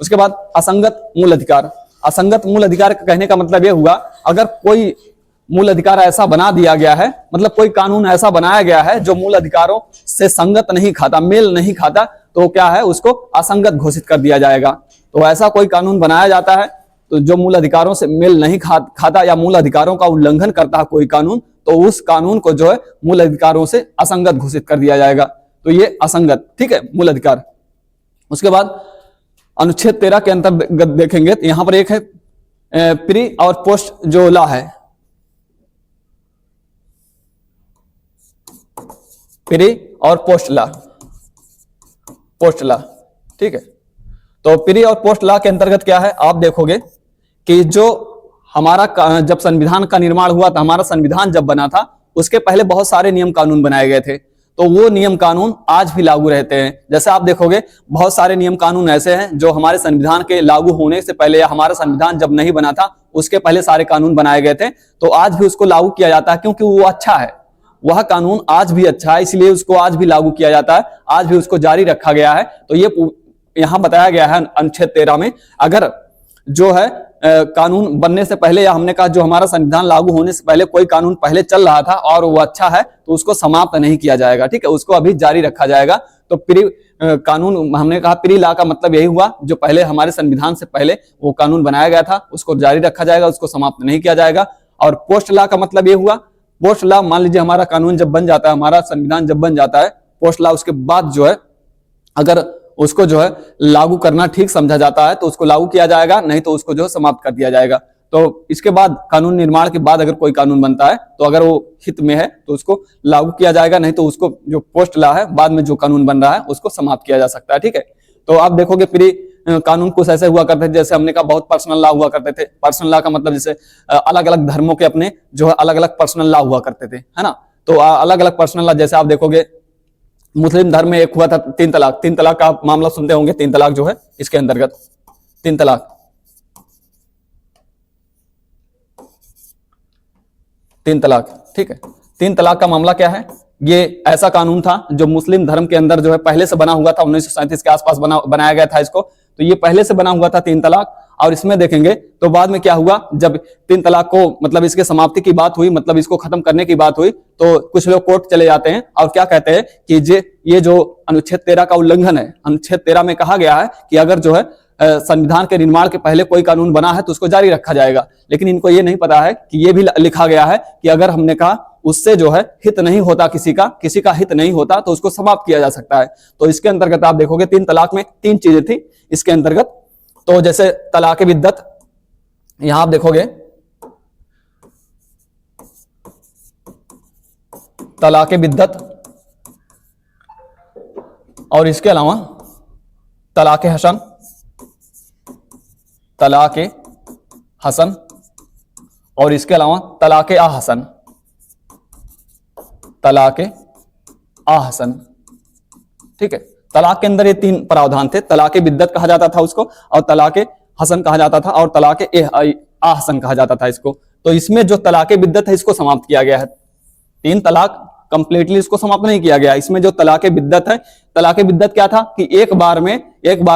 उसके बाद असंगत मूल अधिकार। असंगत मूल अधिकार कहने का मतलब यह हुआ अगर कोई मूल अधिकार ऐसा बना दिया गया है, मतलब कोई कानून ऐसा बनाया गया है जो मूल अधिकारों से संगत नहीं खाता, मेल नहीं खाता, तो क्या है, उसको असंगत घोषित कर दिया जाएगा। तो ऐसा कोई कानून बनाया जाता है तो जो मूल अधिकारों से मेल नहीं खाता या मूल अधिकारों का उल्लंघन करता है कोई कानून, तो उस कानून को जो है मूल अधिकारों से असंगत घोषित कर दिया जाएगा। तो ये असंगत, ठीक है, मूल अधिकार। उसके बाद अनुच्छेद 13 के अंतर्गत देखेंगे तो यहां पर एक है प्री और पोस्ट जो लॉ है, प्री और पोस्ट लॉ, पोस्ट लॉ, ठीक है। तो प्री और पोस्ट लॉ के अंतर्गत क्या है, आप देखोगे कि जो हमारा जब संविधान का निर्माण हुआ था, हमारा संविधान जब बना था, उसके पहले बहुत सारे नियम कानून बनाए गए थे, तो वो नियम कानून आज भी लागू रहते हैं। जैसे आप देखोगे बहुत सारे नियम कानून ऐसे हैं जो हमारे संविधान के लागू होने से पहले या हमारा संविधान जब नहीं बना था उसके पहले सारे कानून बनाए गए थे, तो आज भी उसको लागू किया जाता है क्योंकि वो अच्छा है, वह कानून आज भी अच्छा है, इसलिए उसको आज भी लागू किया जाता है, आज भी उसको जारी रखा गया है। तो ये यहां बताया गया है अनुच्छेद 13 में, अगर जो है कानून बनने से पहले या हमने कहा जो हमारा संविधान लागू होने से पहले कोई कानून पहले चल रहा था और वो अच्छा है तो उसको समाप्त नहीं किया जाएगा, ठीक है, उसको अभी जारी रखा जाएगा। तो प्री कानून, हमने कहा प्री लॉ का मतलब यही हुआ जो पहले हमारे संविधान से पहले वो कानून बनाया गया था उसको जारी रखा जाएगा, उसको समाप्त नहीं किया जाएगा। और पोस्ट लॉ का मतलब ये हुआ, पोस्ट लॉ मान लीजिए हमारा कानून जब बन जाता है, हमारा संविधान जब बन जाता है, पोस्ट लॉ उसके बाद जो है अगर उसको जो है लागू करना ठीक समझा जाता है तो उसको लागू किया जाएगा, नहीं तो उसको जो है समाप्त कर दिया जाएगा। तो इसके बाद कानून निर्माण के बाद अगर कोई कानून बनता है तो अगर वो हित में है तो उसको लागू किया जाएगा, नहीं तो उसको जो पोस्ट लॉ है बाद में जो कानून बन रहा है उसको समाप्त किया जा सकता है, ठीक है। तो आप देखोगे प्री कानून कुछ ऐसे हुआ करते थे, जैसे हमने कहा बहुत पर्सनल लॉ हुआ करते थे। पर्सनल लॉ का मतलब जैसे अलग अलग धर्मों के अपने जो है अलग अलग पर्सनल लॉ हुआ करते थे, है ना। तो अलग अलग पर्सनल लॉ, जैसे आप देखोगे मुस्लिम धर्म में एक हुआ था 3 तलाक। 3 तलाक का आप मामला सुनते होंगे, 3 तलाक जो है इसके अंतर्गत 3 तलाक, 3 तलाक, ठीक है। 3 तलाक का मामला क्या है, ये ऐसा कानून था जो मुस्लिम धर्म के अंदर जो है पहले से बना हुआ था, 1937 के आसपास बनाया गया था इसको, तो ये पहले से बना हुआ था 3 तलाक। और इसमें देखेंगे तो बाद में क्या हुआ, जब 3 तलाक को मतलब इसके समाप्ति की बात हुई, मतलब इसको खत्म करने की बात हुई, तो कुछ लोग कोर्ट चले जाते हैं और क्या कहते हैं कि ये जो अनुच्छेद 13 का उल्लंघन है, अनुच्छेद 13 में कहा गया है कि अगर जो है संविधान के निर्माण के पहले कोई कानून बना है तो उसको जारी रखा जाएगा, लेकिन इनको ये नहीं पता है कि ये भी लिखा गया है कि अगर हमने कहा उससे जो है हित नहीं होता, किसी का हित नहीं होता तो उसको समाप्त किया जा सकता है। तो इसके अंतर्गत आप देखोगे 3 तलाक में 3 चीजें थी इसके अंतर्गत। तो जैसे तलाक बिद्दत, यहां आप देखोगे तलाक बिद्दत, और इसके अलावा तलाक हसन, तलाक हसन, और इसके अलावा तलाक आहसन, तलाक आहसन, ठीक है। तलाक के अंदर ये 3 प्रावधान थे, तलाक बिद्दत कहा जाता था उसको, और तलाक हसन कहा जाता था, और तलाक आहसन कहा जाता था इसको। तो इसमें जो तलाक बिद्दत है इसको समाप्त किया गया है। 3 तलाक कंप्लीटली इसको समाप्त नहीं किया गया। इसमें जो तलाक बिद्दत है, तलाक बिद्दत क्या था कि एक बार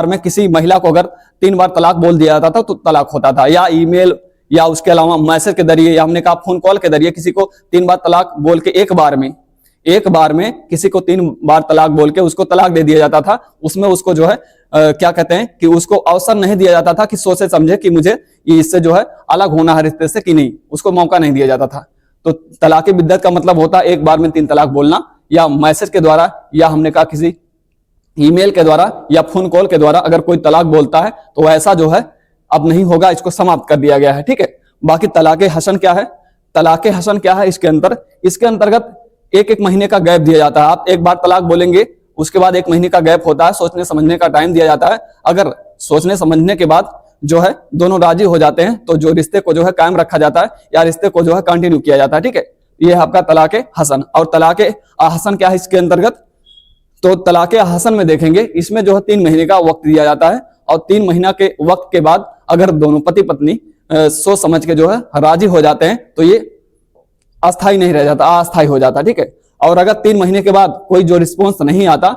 में किसी महिला को अगर 3 बार तलाक बोल दिया जाता था तो तलाक होता था, या ईमेल या उसके अलावा मैसेज के जरिए, या हमने कहा फोन कॉल के जरिए किसी को 3 बार तलाक बोल के एक बार में किसी को 3 बार तलाक बोल के उसको तलाक दे दिया जाता था। उसमें उसको जो है क्या कहते हैं कि उसको अवसर नहीं दिया जाता था कि सोचे समझे कि मुझे इससे जो है अलग होना है रिश्ते से कि नहीं, उसको मौका नहीं दिया जाता था। तो तलाक बिद्दत का मतलब होता है एक बार में 3 तलाक बोलना, या मैसेज के द्वारा, या हमने कहा किसी ईमेल के द्वारा या फोन कॉल के द्वारा अगर कोई तलाक बोलता है तो ऐसा जो है अब नहीं होगा, इसको समाप्त कर दिया गया है, ठीक है। बाकी तलाक हसन क्या है, तलाक हसन क्या है, इसके अंतर्गत 1 महीने का गैप दिया जाता है। आप एक बार तलाक बोलेंगे, उसके बाद 1 महीने का गैप होता है, सोचने समझने का टाइम दिया जाता है। अगर सोचने समझने के बाद जो है दोनों राजी हो जाते हैं तो जो रिश्ते को जो है कायम रखा जाता है या रिश्ते को जो है कंटिन्यू किया जाता है, ठीक है। ये है आपका तलाक हसन। और तलाक आहसन क्या है इसके अंतर्गत, तो तलाक आहसन में देखेंगे इसमें जो है 3 महीने का वक्त दिया जाता है, और 3 महीना के वक्त के बाद अगर दोनों पति पत्नी सोच समझ के जो है राजी हो जाते हैं तो ये अस्थाई नहीं रह जाता, अस्थाई हो जाता, ठीक है। और अगर 3 महीने के बाद कोई रिस्पॉन्स नहीं आता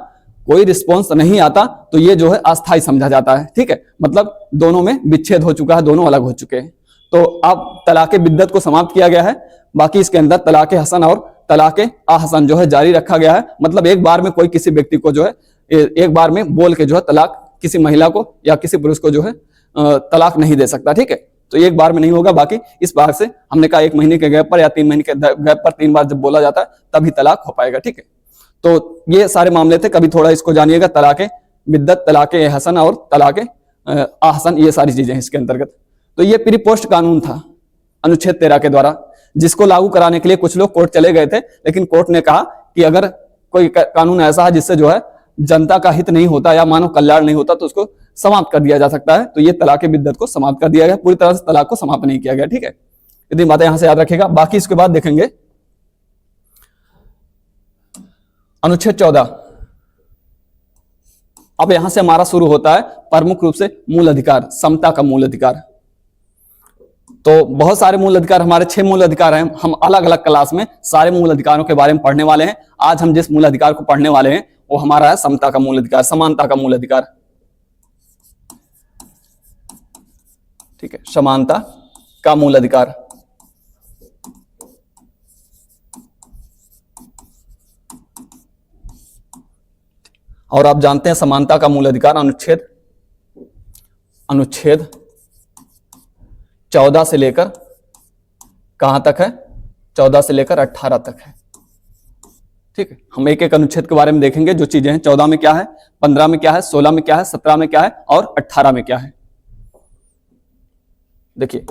तो ये जो है अस्थाई समझा जाता है, ठीक है। मतलब दोनों में विच्छेद हो चुका है, दोनों अलग हो चुके हैं। तो आप तलाक़े बिद्दत को समाप्त किया गया है, बाकी इसके अंदर तलाक़े हसन और तलाक़े आहसन जो है जारी रखा गया है। मतलब एक बार में कोई किसी व्यक्ति को जो है एक बार में बोल के जो है तलाक किसी महिला को या किसी पुरुष को जो है तलाक नहीं दे सकता, ठीक है। तो एक बार में नहीं होगा, बाकी इस बार से हमने कहा 1 महीने के गैप पर या 3 महीने के गैप पर 3 बार जब बोला जाता है तभी तलाक हो पाएगा, ठीक है। तो ये सारे मामले थे, कभी थोड़ा इसको जानिएगा। तलाक़े बिद्दत, तलाक़े हसन और तलाक़े आहसन, ये सारी चीजें हैं इसके अंतर्गत। तो ये प्री पोस्ट कानून था अनुच्छेद 13 के द्वारा, जिसको लागू कराने के लिए कुछ लोग कोर्ट चले गए थे, लेकिन कोर्ट ने कहा कि अगर कोई कानून ऐसा है जिससे जो है जनता का हित नहीं होता या मानव कल्याण नहीं होता तो उसको समाप्त कर दिया जा सकता है। तो ये तलाक़े बिद्दत को समाप्त कर दिया गया, पूरी तरह से तलाक को समाप्त नहीं किया गया, ठीक है। इतनी बातें यहां से याद रखिएगा। बाकी इसके बाद देखेंगे अनुच्छेद 14। अब यहां से हमारा शुरू होता है प्रमुख रूप से मूल अधिकार, समता का मूल अधिकार। तो बहुत सारे मूल अधिकार, हमारे 6 मूल अधिकार हैं। हम अलग अलग क्लास में सारे मूल अधिकारों के बारे में पढ़ने वाले हैं। आज हम जिस मूल अधिकार को पढ़ने वाले हैं वो हमारा है समता का मूल अधिकार, समानता का मूल अधिकार, ठीक है, समानता का मूल अधिकार। और आप जानते हैं समानता का मूल अधिकार अनुच्छेद 14 से लेकर कहां तक है, 14 से लेकर 18 तक है, ठीक है। हम एक एक अनुच्छेद के बारे में देखेंगे, जो चीजें हैं 14 में क्या है, 15 में क्या है, 16 में क्या है, 17 में क्या है और 18 में क्या है। देखिए,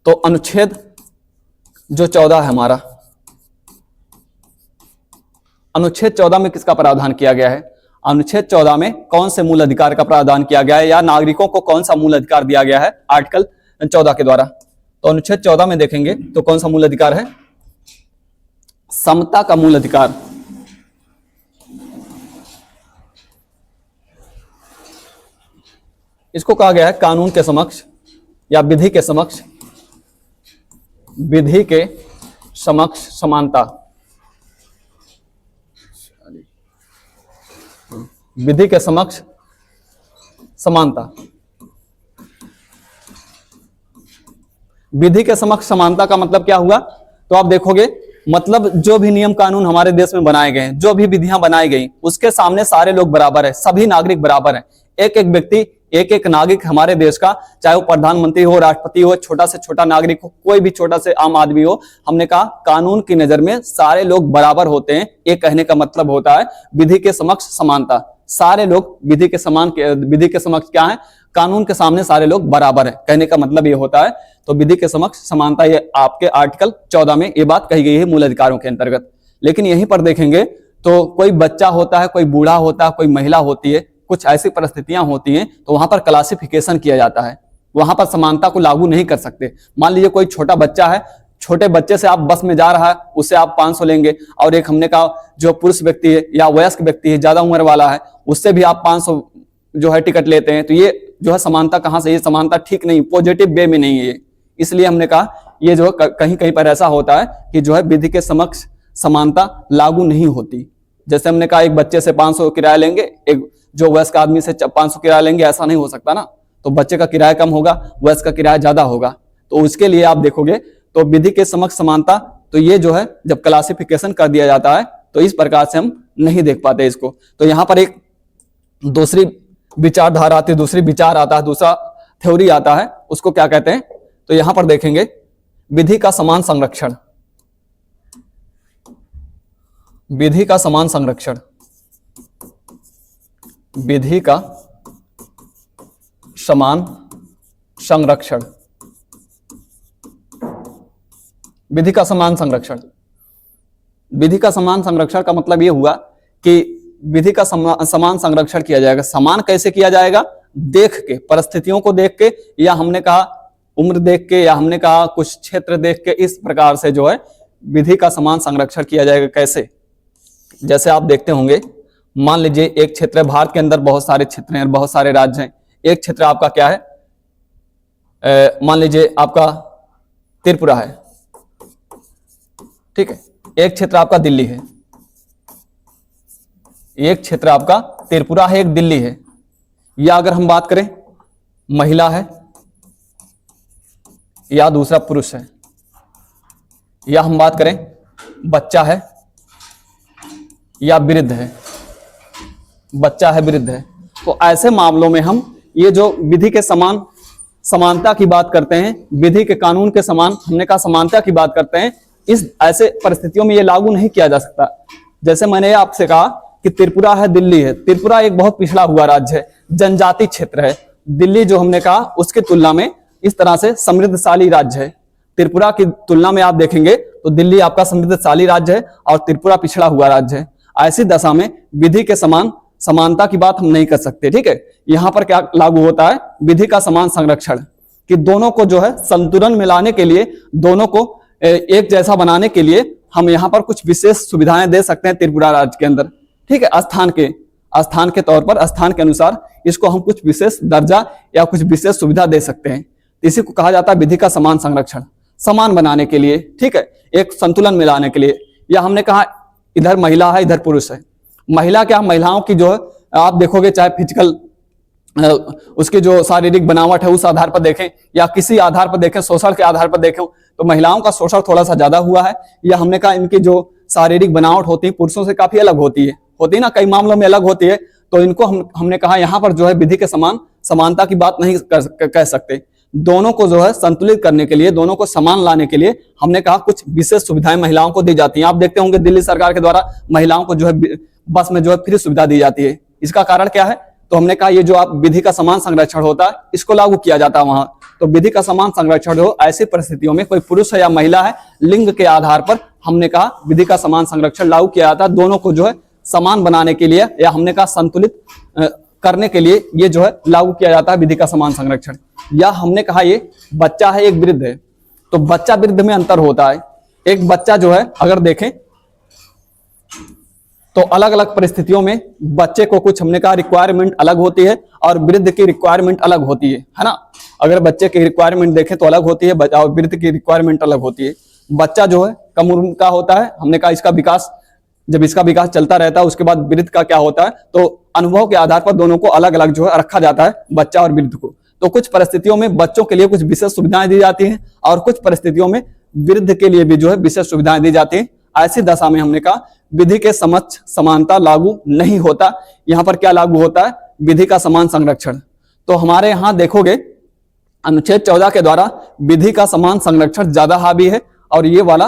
तो अनुच्छेद जो 14 है हमारा, अनुच्छेद 14 में किसका प्रावधान किया गया है? अनुच्छेद 14 में कौन से मूल अधिकार का प्रावधान किया गया है या नागरिकों को कौन सा मूल अधिकार दिया गया है आर्टिकल 14 के द्वारा? तो अनुच्छेद 14 में देखेंगे तो कौन सा मूल अधिकार है? समता का मूल अधिकार। इसको कहा गया है कानून के समक्ष या विधि के समक्ष, विधि के समक्ष समानता, विधि के समक्ष समानता। विधि के समक्ष समानता का मतलब क्या हुआ? तो आप देखोगे, मतलब जो भी नियम कानून हमारे देश में बनाए गए हैं, जो भी विधियां बनाई गई, उसके सामने सारे लोग बराबर है, सभी नागरिक बराबर हैं। एक एक व्यक्ति, एक एक नागरिक हमारे देश का, चाहे वो प्रधानमंत्री हो, राष्ट्रपति हो, छोटा से छोटा नागरिक हो, कोई भी छोटा से आम आदमी हो, हमने कहा कानून की नजर में सारे लोग बराबर होते हैं। ये कहने का मतलब होता है विधि के समक्ष समानता। सारे लोग विधि के समक्ष क्या है? कानून के सामने सारे लोग बराबर है, कहने का मतलब ये होता है। तो विधि के समक्ष समानता, ये आपके आर्टिकल 14 में ये बात कही गई है मूल अधिकारों के अंतर्गत। लेकिन यहीं पर देखेंगे तो कोई बच्चा होता है, कोई बूढ़ा होता है, कोई महिला होती है, कुछ ऐसी परिस्थितियां होती हैं तो वहां पर क्लासिफिकेशन किया जाता है, वहां पर समानता को लागू नहीं कर सकते। मान लीजिए कोई छोटा बच्चा है, छोटे बच्चे से आप बस में जा रहा है, उससे आप 500 लेंगे, और एक हमने कहा जो पुरुष व्यक्ति है या वयस्क व्यक्ति है, ज्यादा उम्र वाला है, उससे भी आप 500 जो है टिकट लेते हैं। तो ये जो है समानता कहां से? ये समानता ठीक नहीं, पॉजिटिव वे में नहीं है। इसलिए हमने कहा ये जो कहीं कहीं पर ऐसा होता है कि जो है विधि के समक्ष समानता लागू नहीं होती। जैसे हमने कहा एक बच्चे से 500 किराया लेंगे, एक जो वयस्क आदमी से 500 किराया लेंगे, ऐसा नहीं हो सकता ना। तो बच्चे का किराया कम होगा, वयस्क का किराया ज्यादा होगा। तो उसके लिए आप देखोगे तो विधि के समक्ष समानता, तो ये जो है जब क्लासिफिकेशन कर दिया जाता है तो इस प्रकार से हम नहीं देख पाते इसको। तो यहां पर एक दूसरी विचारधारा आती है, दूसरी विचार आता है, दूसरा थ्योरी आता है, उसको क्या कहते हैं? तो यहां पर देखेंगे विधि का समान संरक्षण, विधि का समान संरक्षण, विधि का समान संरक्षण, विधि का समान संरक्षण। विधि का समान संरक्षण का मतलब यह हुआ कि विधि का समान संरक्षण किया जाएगा। समान कैसे किया जाएगा? देख के, परिस्थितियों को देख के, या हमने कहा उम्र देख के, या हमने कहा कुछ क्षेत्र देख के, इस प्रकार से जो है विधि का समान संरक्षण किया जाएगा। कैसे? जैसे आप देखते होंगे, मान लीजिए एक क्षेत्र है, भारत के अंदर बहुत सारे क्षेत्र हैं, बहुत सारे राज्य हैं। एक क्षेत्र आपका क्या है? मान लीजिए आपका त्रिपुरा है, ठीक है। एक क्षेत्र आपका दिल्ली है, एक क्षेत्र आपका त्रिपुरा है, एक दिल्ली है। या अगर हम बात करें महिला है, या दूसरा पुरुष है, या हम बात करें बच्चा है या वृद्ध है, बच्चा है वृद्ध है, तो ऐसे मामलों में हम ये जो विधि के समान समानता की बात करते हैं, विधि के कानून के समान हमने कहा समानता की बात करते हैं, इस ऐसे परिस्थितियों में ये लागू नहीं किया जा सकता। जैसे मैंने आपसे कहा कि त्रिपुरा है, दिल्ली है, त्रिपुरा एक बहुत पिछड़ा हुआ राज्य है, जनजाति क्षेत्र है। दिल्ली जो हमने कहा उसकी तुलना में इस तरह से समृद्धशाली राज्य है। त्रिपुरा की तुलना में आप देखेंगे तो दिल्ली आपका समृद्धशाली राज्य है और त्रिपुरा पिछड़ा हुआ राज्य है। ऐसी दशा में विधि के समान समानता की बात हम नहीं कर सकते, ठीक है। यहां पर क्या लागू होता है, विधि का समान संरक्षण, कि दोनों को जो है संतुलन में लाने के लिए, दोनों को एक जैसा बनाने के लिए हम यहाँ पर कुछ विशेष सुविधाएं दे सकते हैं त्रिपुरा राज्य के अंदर, ठीक है। स्थान के तौर पर, स्थान के अनुसार इसको हम कुछ विशेष दर्जा या कुछ विशेष सुविधा दे सकते हैं। इसी को कहा जाता है विधि का समान संरक्षण, समान बनाने के लिए, ठीक है, एक संतुलन में लाने के लिए। या हमने कहा इधर महिला है, इधर पुरुष है। महिला क्या, महिलाओं की जो है आप देखोगे, चाहे फिजिकल उसकी जो शारीरिक बनावट है उस आधार पर देखें या किसी आधार पर देखें, शोषण के आधार पर देखें, तो महिलाओं का शोषण थोड़ा सा ज्यादा हुआ है। या हमने कहा इनकी जो शारीरिक बनावट होती है पुरुषों से काफी अलग होती है ना, कई मामलों में अलग होती है। तो इनको हमने कहा यहाँ पर जो है विधि के समान समानता की बात नहीं कह सकते। दोनों को जो है संतुलित करने के लिए, दोनों को समान लाने के लिए हमने कहा कुछ विशेष सुविधाएं महिलाओं को दी जाती हैं। आप देखते होंगे दिल्ली सरकार के द्वारा महिलाओं को जो है बस में जो है फ्री सुविधा दी जाती है। इसका कारण क्या है, तो हमने कहा ये जो आप विधि का समान संरक्षण होता है इसको लागू किया जाता है वहां। तो विधि का समान संरक्षण हो, ऐसी परिस्थितियों में कोई पुरुष है या महिला है, लिंग के आधार पर हमने कहा विधि का समान संरक्षण लागू किया जाता है, दोनों को जो है समान बनाने के लिए, या हमने कहा संतुलित करने के लिए ये जो है लागू किया जाता है विधि का समान संरक्षण। या हमने कहा ये बच्चा है, एक वृद्ध है, तो बच्चा वृद्ध में अंतर होता है। एक बच्चा जो है अगर देखें तो अलग अलग परिस्थितियों में बच्चे को कुछ हमने कहा रिक्वायरमेंट अलग होती है और वृद्ध की रिक्वायरमेंट अलग होती है ना। अगर बच्चे की रिक्वायरमेंट देखें तो अलग होती है और वृद्ध की रिक्वायरमेंट अलग होती है। बच्चा जो है कम उम्र का होता है, हमने कहा इसका विकास, जब इसका विकास चलता रहता है उसके बाद वृद्ध का क्या होता है, तो अनुभव के आधार पर दोनों को अलग अलग जो है रखा जाता है, बच्चा और वृद्ध को। तो कुछ परिस्थितियों में बच्चों के लिए कुछ विशेष सुविधाएं दी जाती हैं और कुछ परिस्थितियों में वृद्ध के लिए भी जो है विशेष सुविधाएं दी जाती हैं। ऐसी दशा में हमने कहा विधि के समक्ष समानता लागू नहीं होता। यहां पर क्या लागू होता है, विधि का समान संरक्षण। तो हमारे यहां देखोगे अनुच्छेद 14 के द्वारा विधि का समान संरक्षण ज्यादा हावी है और ये वाला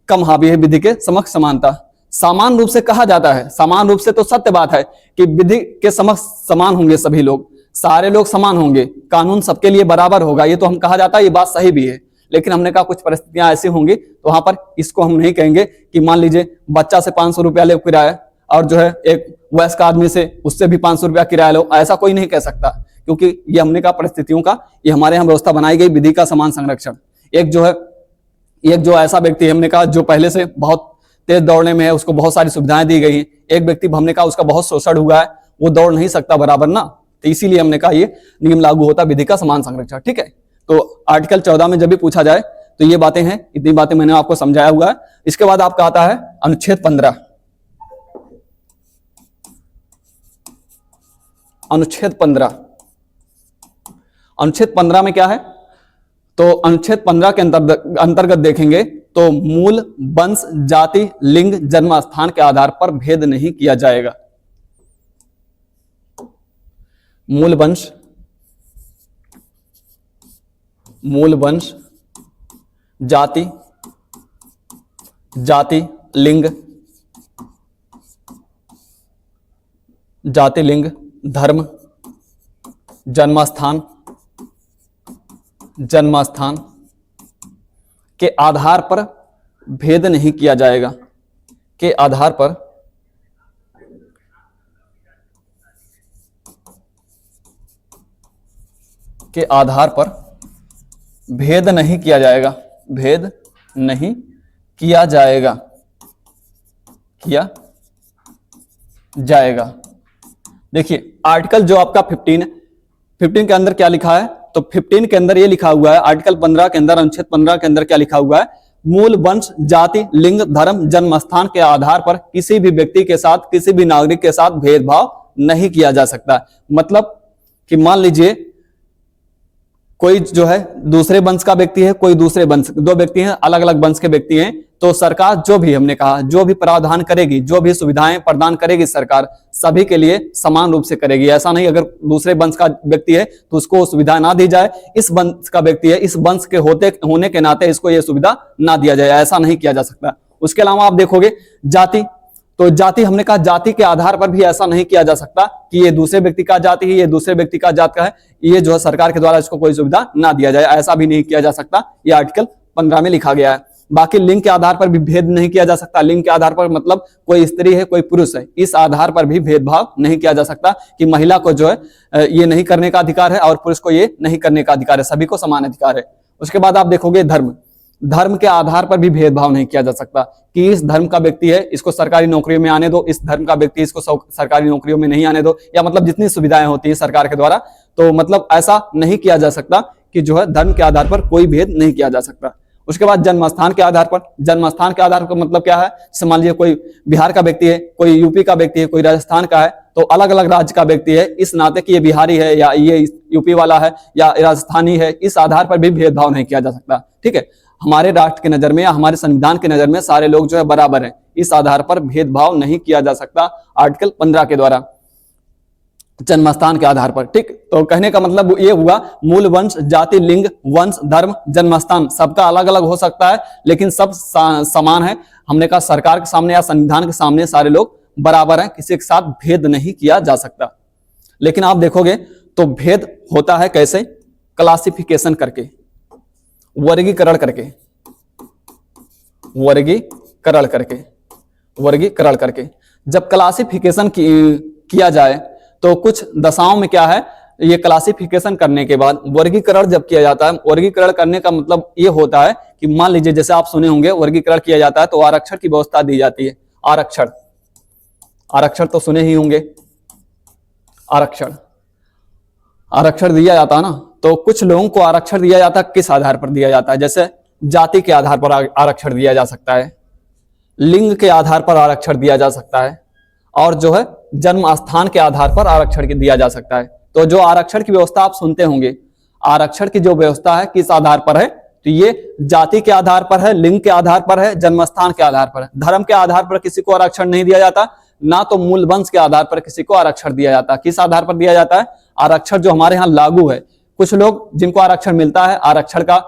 कम हावी है, विधि के समक्ष समानता। समान रूप से कहा जाता है, समान रूप से तो सत्य बात है कि विधि के समक्ष समान होंगे सभी लोग, सारे लोग समान होंगे, कानून सबके लिए बराबर होगा, ये तो हम कहा जाता है, ये बात सही भी है। लेकिन हमने कहा कुछ परिस्थितियां ऐसी होंगी तो वहां पर इसको हम नहीं कहेंगे कि मान लीजिए बच्चा से 500 रुपया ले किराया और जो है एक वयस्क आदमी से उससे भी 500 रुपया किराया लो, ऐसा कोई नहीं कह सकता, क्योंकि ये हमने कहा परिस्थितियों का, ये हमारे यहाँ व्यवस्था बनाई गई विधि का समान संरक्षण। एक जो ऐसा व्यक्ति हमने कहा जो पहले से बहुत तेज दौड़ने में है, उसको बहुत सारी सुविधाएं दी गई। एक व्यक्ति हमने कहा उसका बहुत शोषण हुआ है, वो दौड़ नहीं सकता बराबर ना, तो इसीलिए हमने कहा ये नियम लागू होता विधि का समान संरक्षण, ठीक है। तो आर्टिकल 14 में जब भी पूछा जाए तो ये बातें हैं, इतनी बातें मैंने आपको समझाया हुआ है। इसके बाद आपका आता है अनुच्छेद 15। अनुच्छेद 15 में क्या है, तो अनुच्छेद 15 के अंतर्गत देखेंगे तो मूल, वंश, जाति, लिंग, जन्म स्थान के आधार पर भेद नहीं किया जाएगा। मूल वंश, जाति, लिंग, धर्म, जन्मस्थान के आधार पर भेद नहीं किया जाएगा, के आधार पर भेद नहीं किया जाएगा, भेद नहीं किया जाएगा। देखिए आर्टिकल जो आपका 15 के अंदर क्या लिखा है, तो 15 के अंदर ये लिखा हुआ है, आर्टिकल 15 के अंदर, अनुच्छेद 15 के अंदर क्या लिखा हुआ है, मूल, वंश, जाति, लिंग, धर्म, जन्म स्थान के आधार पर किसी भी व्यक्ति के साथ, किसी भी नागरिक के साथ भेदभाव नहीं किया जा सकता। मतलब कि मान लीजिए कोई जो है दूसरे वंश का व्यक्ति है, कोई दूसरे वंश, दो व्यक्ति हैं, अलग अलग वंश के व्यक्ति हैं, तो सरकार जो भी, हमने कहा, जो भी प्रावधान करेगी, जो भी सुविधाएं प्रदान करेगी सरकार, सभी के लिए समान रूप से करेगी। ऐसा नहीं अगर दूसरे वंश का व्यक्ति है तो उसको सुविधा ना दी जाए, इस वंश का व्यक्ति है, इस वंश के होने के नाते इसको यह सुविधा ना दिया जाए, ऐसा नहीं किया जा सकता। उसके अलावा आप देखोगे जाति, तो जाति, हमने कहा जाति के आधार पर भी ऐसा नहीं किया जा सकता कि ये दूसरे व्यक्ति का जाति है, ये दूसरे व्यक्ति का जात का है, ये जो है सरकार के द्वारा इसको कोई सुविधा ना दिया जाए, ऐसा भी नहीं किया जा सकता। ये आर्टिकल 15 में लिखा गया है। बाकी लिंग के आधार पर भी भेद नहीं किया जा सकता। लिंग के आधार पर मतलब कोई स्त्री है, कोई पुरुष है, इस आधार पर भी भेदभाव नहीं किया जा सकता कि महिला को जो है ये नहीं करने का अधिकार है और पुरुष को ये नहीं करने का अधिकार है, सभी को समान अधिकार है। उसके बाद आप देखोगे धर्म, धर्म के आधार पर भी भेदभाव नहीं किया जा सकता कि इस धर्म का व्यक्ति है, इसको सरकारी नौकरियों में आने दो, इस धर्म का व्यक्ति इसको सरकारी नौकरियों में नहीं आने दो, या मतलब जितनी सुविधाएं होती है सरकार के द्वारा, तो मतलब ऐसा नहीं किया जा सकता कि जो है धर्म के आधार पर कोई भेद नहीं किया जा सकता। उसके बाद जन्म स्थान के आधार पर, जन्म स्थान के आधार पर मतलब क्या है, जैसे मान लीजिए कोई बिहार का व्यक्ति है, कोई यूपी का व्यक्ति है, कोई राजस्थान का है, तो अलग अलग राज्य का व्यक्ति है, इस नाते कि ये बिहारी है या ये यूपी वाला है या राजस्थानी है, इस आधार पर भी भेदभाव नहीं किया जा सकता। ठीक है, हमारे राष्ट्र की नजर में या हमारे संविधान की नजर में सारे लोग जो है बराबर हैं, इस आधार पर भेदभाव नहीं किया जा सकता आर्टिकल 15 के द्वारा जन्मस्थान के आधार पर। ठीक, तो कहने का मतलब ये हुआ मूल वंश, जाति, लिंग, वंश, धर्म, जन्मस्थान सबका अलग अलग हो सकता है लेकिन सब समान है। हमने कहा सरकार के सामने या संविधान के सामने सारे लोग बराबर हैं, किसी के साथ भेद नहीं किया जा सकता। लेकिन आप देखोगे तो भेद होता है कैसे, क्लासिफिकेशन करके, वर्गीकरण करके, वर्गीकरण करके, वर्गीकरण करके। जब क्लासिफिकेशन किया जाए तो कुछ दशाओं में क्या है, ये क्लासिफिकेशन करने के बाद वर्गीकरण जब किया जाता है, वर्गीकरण करने का मतलब ये होता है कि मान लीजिए जैसे आप सुने होंगे वर्गीकरण किया जाता है तो आरक्षण की व्यवस्था दी जाती है। आरक्षण, आरक्षण तो सुने ही होंगे, आरक्षण, आरक्षण दिया जाता है ना, तो कुछ लोगों को आरक्षण दिया जाता है, किस आधार पर दिया जाता है, जैसे जाति के आधार पर आरक्षण दिया जा सकता है, लिंग के आधार पर आरक्षण दिया जा सकता है, और जो है जन्म स्थान के आधार पर आरक्षण दिया जा सकता है। तो जो आरक्षण की व्यवस्था आप सुनते होंगे, आरक्षण की जो व्यवस्था है किस आधार पर है, तो ये जाति के आधार पर है, लिंग के आधार पर है, जन्मस्थान के आधार पर है। धर्म के आधार पर किसी को आरक्षण नहीं दिया जाता, ना तो मूल वंश के आधार पर किसी को आरक्षण दिया जाता। किस आधार पर दिया जाता है, आरक्षण जो हमारे यहाँ लागू है, कुछ लोग जिनको आरक्षण मिलता है आरक्षण का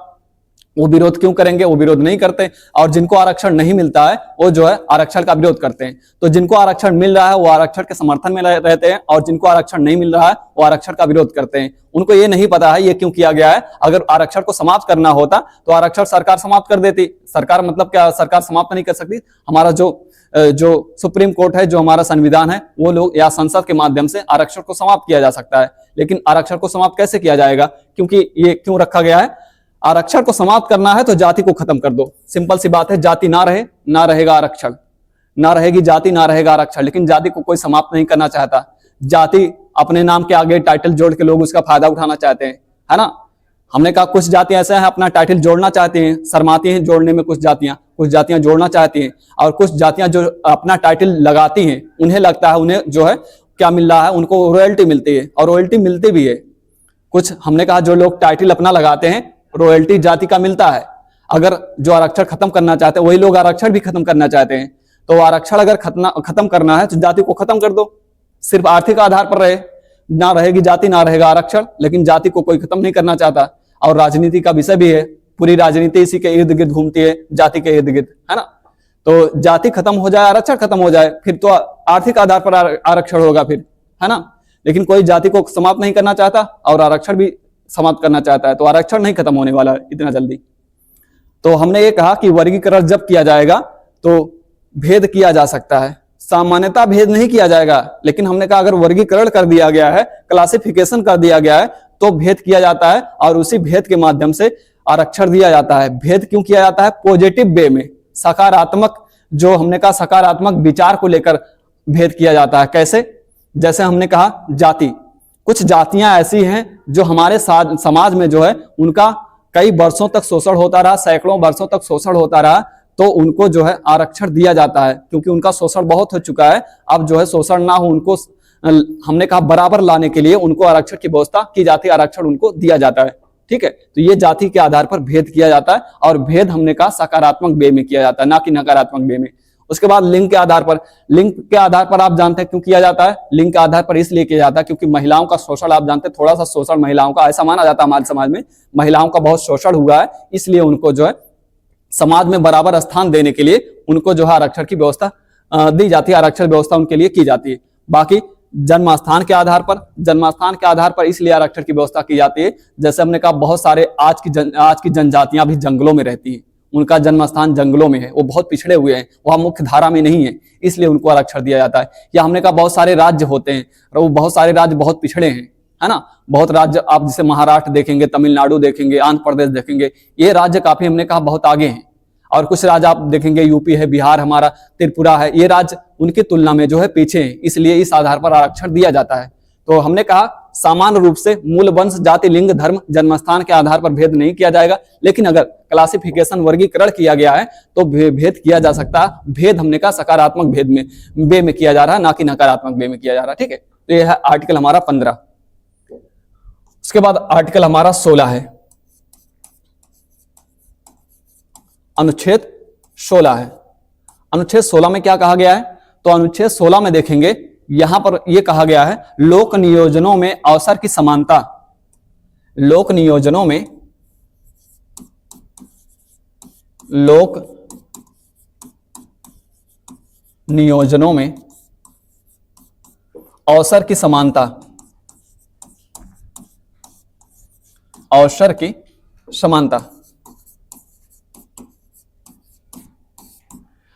वो विरोध क्यों करेंगे, वो विरोध नहीं करते, और जिनको आरक्षण नहीं मिलता है वो जो है आरक्षण का विरोध करते हैं। तो जिनको आरक्षण मिल रहा है वो आरक्षण के समर्थन में रहते हैं, और जिनको आरक्षण नहीं मिल रहा है वो आरक्षण का विरोध करते हैं। उनको ये नहीं पता है ये क्यों किया गया है। अगर आरक्षण को समाप्त करना होता तो आरक्षण सरकार समाप्त कर देती। सरकार मतलब क्या, सरकार समाप्त नहीं कर सकती। हमारा जो सुप्रीम कोर्ट है, जो हमारा संविधान है, वो लोग या संसद के माध्यम से आरक्षण को समाप्त किया जा सकता है। लेकिन आरक्षण को समाप्त कैसे किया जाएगा, क्योंकि ये क्यों रखा गया है, आरक्षण को समाप्त करना है तो जाति को खत्म कर दो। सिंपल सी बात है, जाति ना रहे ना रहेगा आरक्षण, ना रहेगी जाति ना रहेगा आरक्षण। लेकिन जाति को कोई समाप्त नहीं करना चाहता। जाति अपने नाम के आगे टाइटल जोड़ के लोग उसका फायदा उठाना चाहते हैं, है ना। हमने कहा कुछ जातियां ऐसे हैं अपना टाइटल जोड़ना चाहती हैं, शर्माती हैं जोड़ने में, कुछ जातियां जोड़ना चाहती हैं, और कुछ जातियां जो अपना टाइटल लगाती हैं उन्हें लगता है उन्हें जो है क्या मिल रहा है, उनको रॉयल्टी मिलती है, और रॉयल्टी मिलती भी है। कुछ हमने कहा जो लोग टाइटल अपना लगाते हैं रॉयल्टी जाति का मिलता है। अगर जो आरक्षण खत्म करना चाहते हैं वही लोग आरक्षण भी खत्म करना चाहते हैं। तो आरक्षण अगर खत्म करना है तो जाति को खत्म कर दो, सिर्फ आर्थिक आधार पर रहे, ना रहेगी जाति ना रहेगा आरक्षण। लेकिन जाति को कोई खत्म नहीं करना चाहता, और राजनीति का विषय भी है, पूरी राजनीति इसी के इर्द गिर्द घूमती है, जाति के इर्द गिर्द, है ना। तो जाति खत्म हो जाए, आरक्षण खत्म हो जाए, फिर तो आर्थिक आधार पर आरक्षण होगा फिर, है ना। लेकिन कोई जाति को समाप्त नहीं करना चाहता और आरक्षण भी समाप्त करना चाहता है, तो आरक्षण नहीं खत्म होने वाला है इतना जल्दी। तो हमने ये कहा कि वर्गीकरण जब किया जाएगा तो भेद किया जा सकता है, सामान्यता भेद नहीं किया जाएगा। लेकिन हमने कहा अगर वर्गीकरण कर दिया गया है, क्लासिफिकेशन कर दिया गया है, तो भेद किया जाता है, और उसी भेद के माध्यम से आरक्षण दिया जाता है। भेद क्यों किया जाता है, पॉजिटिव वे में, सकारात्मक, जो हमने कहा सकारात्मक विचार को लेकर भेद किया जाता है। कैसे, जैसे हमने कहा जाति, कुछ जातियां ऐसी हैं जो हमारे समाज में जो है उनका कई वर्षों तक शोषण होता रहा, सैकड़ों वर्षों तक शोषण होता रहा, तो उनको जो है आरक्षण दिया जाता है, क्योंकि उनका शोषण बहुत हो चुका है। अब जो है शोषण ना हो, उनको हमने कहा बराबर लाने के लिए उनको आरक्षण की व्यवस्था की जाती है, आरक्षण उनको दिया जाता है। ठीक है। तो ये जाति के आधार पर भेद किया जाता है, और भेद हमने कहा सकारात्मक वे में किया जाता है, ना कि नकारात्मक वे में। उसके बाद लिंग के आधार पर, लिंग के आधार पर आप जानते हैं क्यों किया जाता है, लिंग के आधार पर इसलिए किया जाता है क्योंकि महिलाओं का शोषण, आप जानते हैं थोड़ा सा शोषण महिलाओं का, ऐसा माना जाता है हमारे समाज में महिलाओं का बहुत शोषण हुआ है, इसलिए उनको जो है समाज में बराबर स्थान देने के लिए उनको जो है आरक्षण की व्यवस्था दी जाती है, आरक्षण व्यवस्था उनके लिए की जाती है। बाकी जन्म स्थान के आधार पर, जन्म स्थान के आधार पर इसलिए आरक्षण की व्यवस्था की जाती है, जैसे हमने कहा बहुत सारे आज की जनजातियां भी जंगलों में रहती हैं, उनका जन्म स्थान जंगलों में है, वो बहुत पिछड़े हुए हैं, वह मुख्य धारा में नहीं है, इसलिए उनको आरक्षण दिया जाता है। या हमने कहा बहुत सारे राज्य होते हैं और वो बहुत सारे राज्य बहुत पिछड़े हैं, है ना, बहुत राज्य आप जैसे महाराष्ट्र देखेंगे, तमिलनाडु देखेंगे, आंध्र प्रदेश देखेंगे, ये राज्य काफी हमने कहा बहुत आगे हैं। और कुछ राज्य आप देखेंगे यूपी है, बिहार हमारा, त्रिपुरा है, ये राज्य उनकी तुलना में जो है पीछे हैं, इसलिए इस आधार पर आरक्षण दिया जाता है। तो हमने कहा सामान्य रूप से मूल वंश, जाति, लिंग, धर्म, जन्मस्थान के आधार पर भेद नहीं किया जाएगा, लेकिन अगर क्लासिफिकेशन, वर्गीकरण किया गया है तो भेद किया जा सकता है। भेद हमने कहा सकारात्मक भेद में वे में किया जा रहा है, ना कि नकारात्मक वे में किया जा रहा है, ठीक है। तो यह है आर्टिकल हमारा 15। उसके बाद आर्टिकल हमारा 16 है, अनुच्छेद 16 है। अनुच्छेद 16 में क्या कहा गया है, तो अनुच्छेद 16 में देखेंगे यहां पर यह कहा गया है लोक नियोजनों में अवसर की समानता, लोक नियोजनों में, लोक नियोजनों में अवसर की समानता, अवसर की समानता।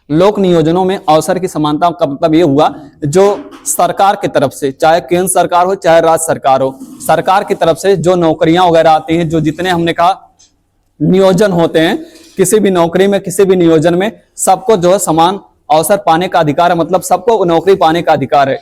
लोक नियोजनों में अवसर की समानता का मतलब यह हुआ जो सरकार की तरफ से, चाहे केंद्र सरकार हो चाहे राज्य सरकार हो, सरकार की तरफ से जो नौकरियां वगैरह आती हैं, जो जितने हमने कहा नियोजन होते हैं, किसी भी नौकरी में, किसी भी नियोजन में सबको जो है समान अवसर पाने का अधिकार है, मतलब सबको नौकरी पाने का अधिकार है।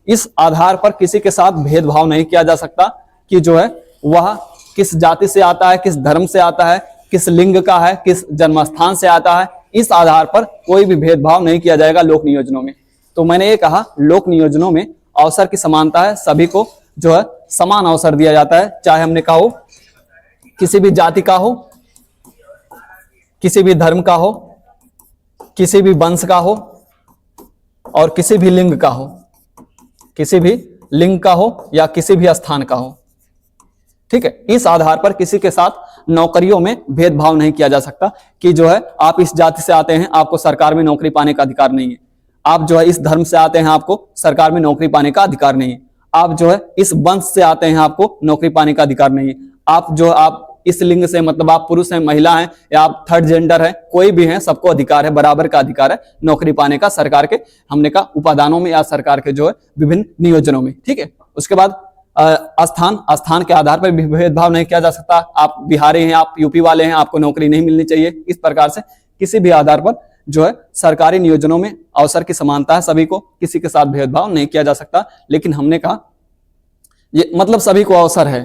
इस आधार पर किसी के साथ भेदभाव नहीं किया जा सकता कि जो है वह किस जाति से आता है, किस धर्म से आता है, किस लिंग का है, किस जन्मस्थान से आता है, इस आधार पर कोई भी भेदभाव नहीं किया जाएगा लोक नियोजनों में। तो मैंने ये कहा लोक नियोजनों में अवसर की समानता है, सभी को जो है समान अवसर दिया जाता है, चाहे हमने कहा हो किसी भी जाति का हो, किसी भी धर्म का हो, किसी भी वंश का हो, और किसी भी लिंग का हो, किसी भी लिंग का हो या किसी भी स्थान का हो, ठीक है। इस आधार पर किसी के साथ नौकरियों में भेदभाव नहीं किया जा सकता कि जो है आप इस जाति से आते हैं आपको सरकार में नौकरी पाने का अधिकार नहीं है, आप जो है इस धर्म से आते हैं आपको सरकार में नौकरी पाने का अधिकार नहीं है, आप जो है इस वंश से आते हैं आपको नौकरी पाने का अधिकार नहीं है, आप इस लिंग से, मतलब आप पुरुष हैं, महिला हैं, या आप थर्ड जेंडर है, कोई भी है, सबको अधिकार है, बराबर का अधिकार है नौकरी पाने का सरकार के हमने कहा उपादानों में या सरकार के जो है विभिन्न नियोजनों में, ठीक है। उसके बाद स्थान के आधार पर भी भेदभाव नहीं किया जा सकता, आप बिहारी हैं, आप यूपी वाले हैं, आपको नौकरी नहीं मिलनी चाहिए, इस प्रकार से किसी भी आधार पर जो है सरकारी नियोजनों में अवसर की समानता है, सभी को, किसी के साथ भेदभाव नहीं किया जा सकता। लेकिन हमने कहा ये मतलब सभी को अवसर है,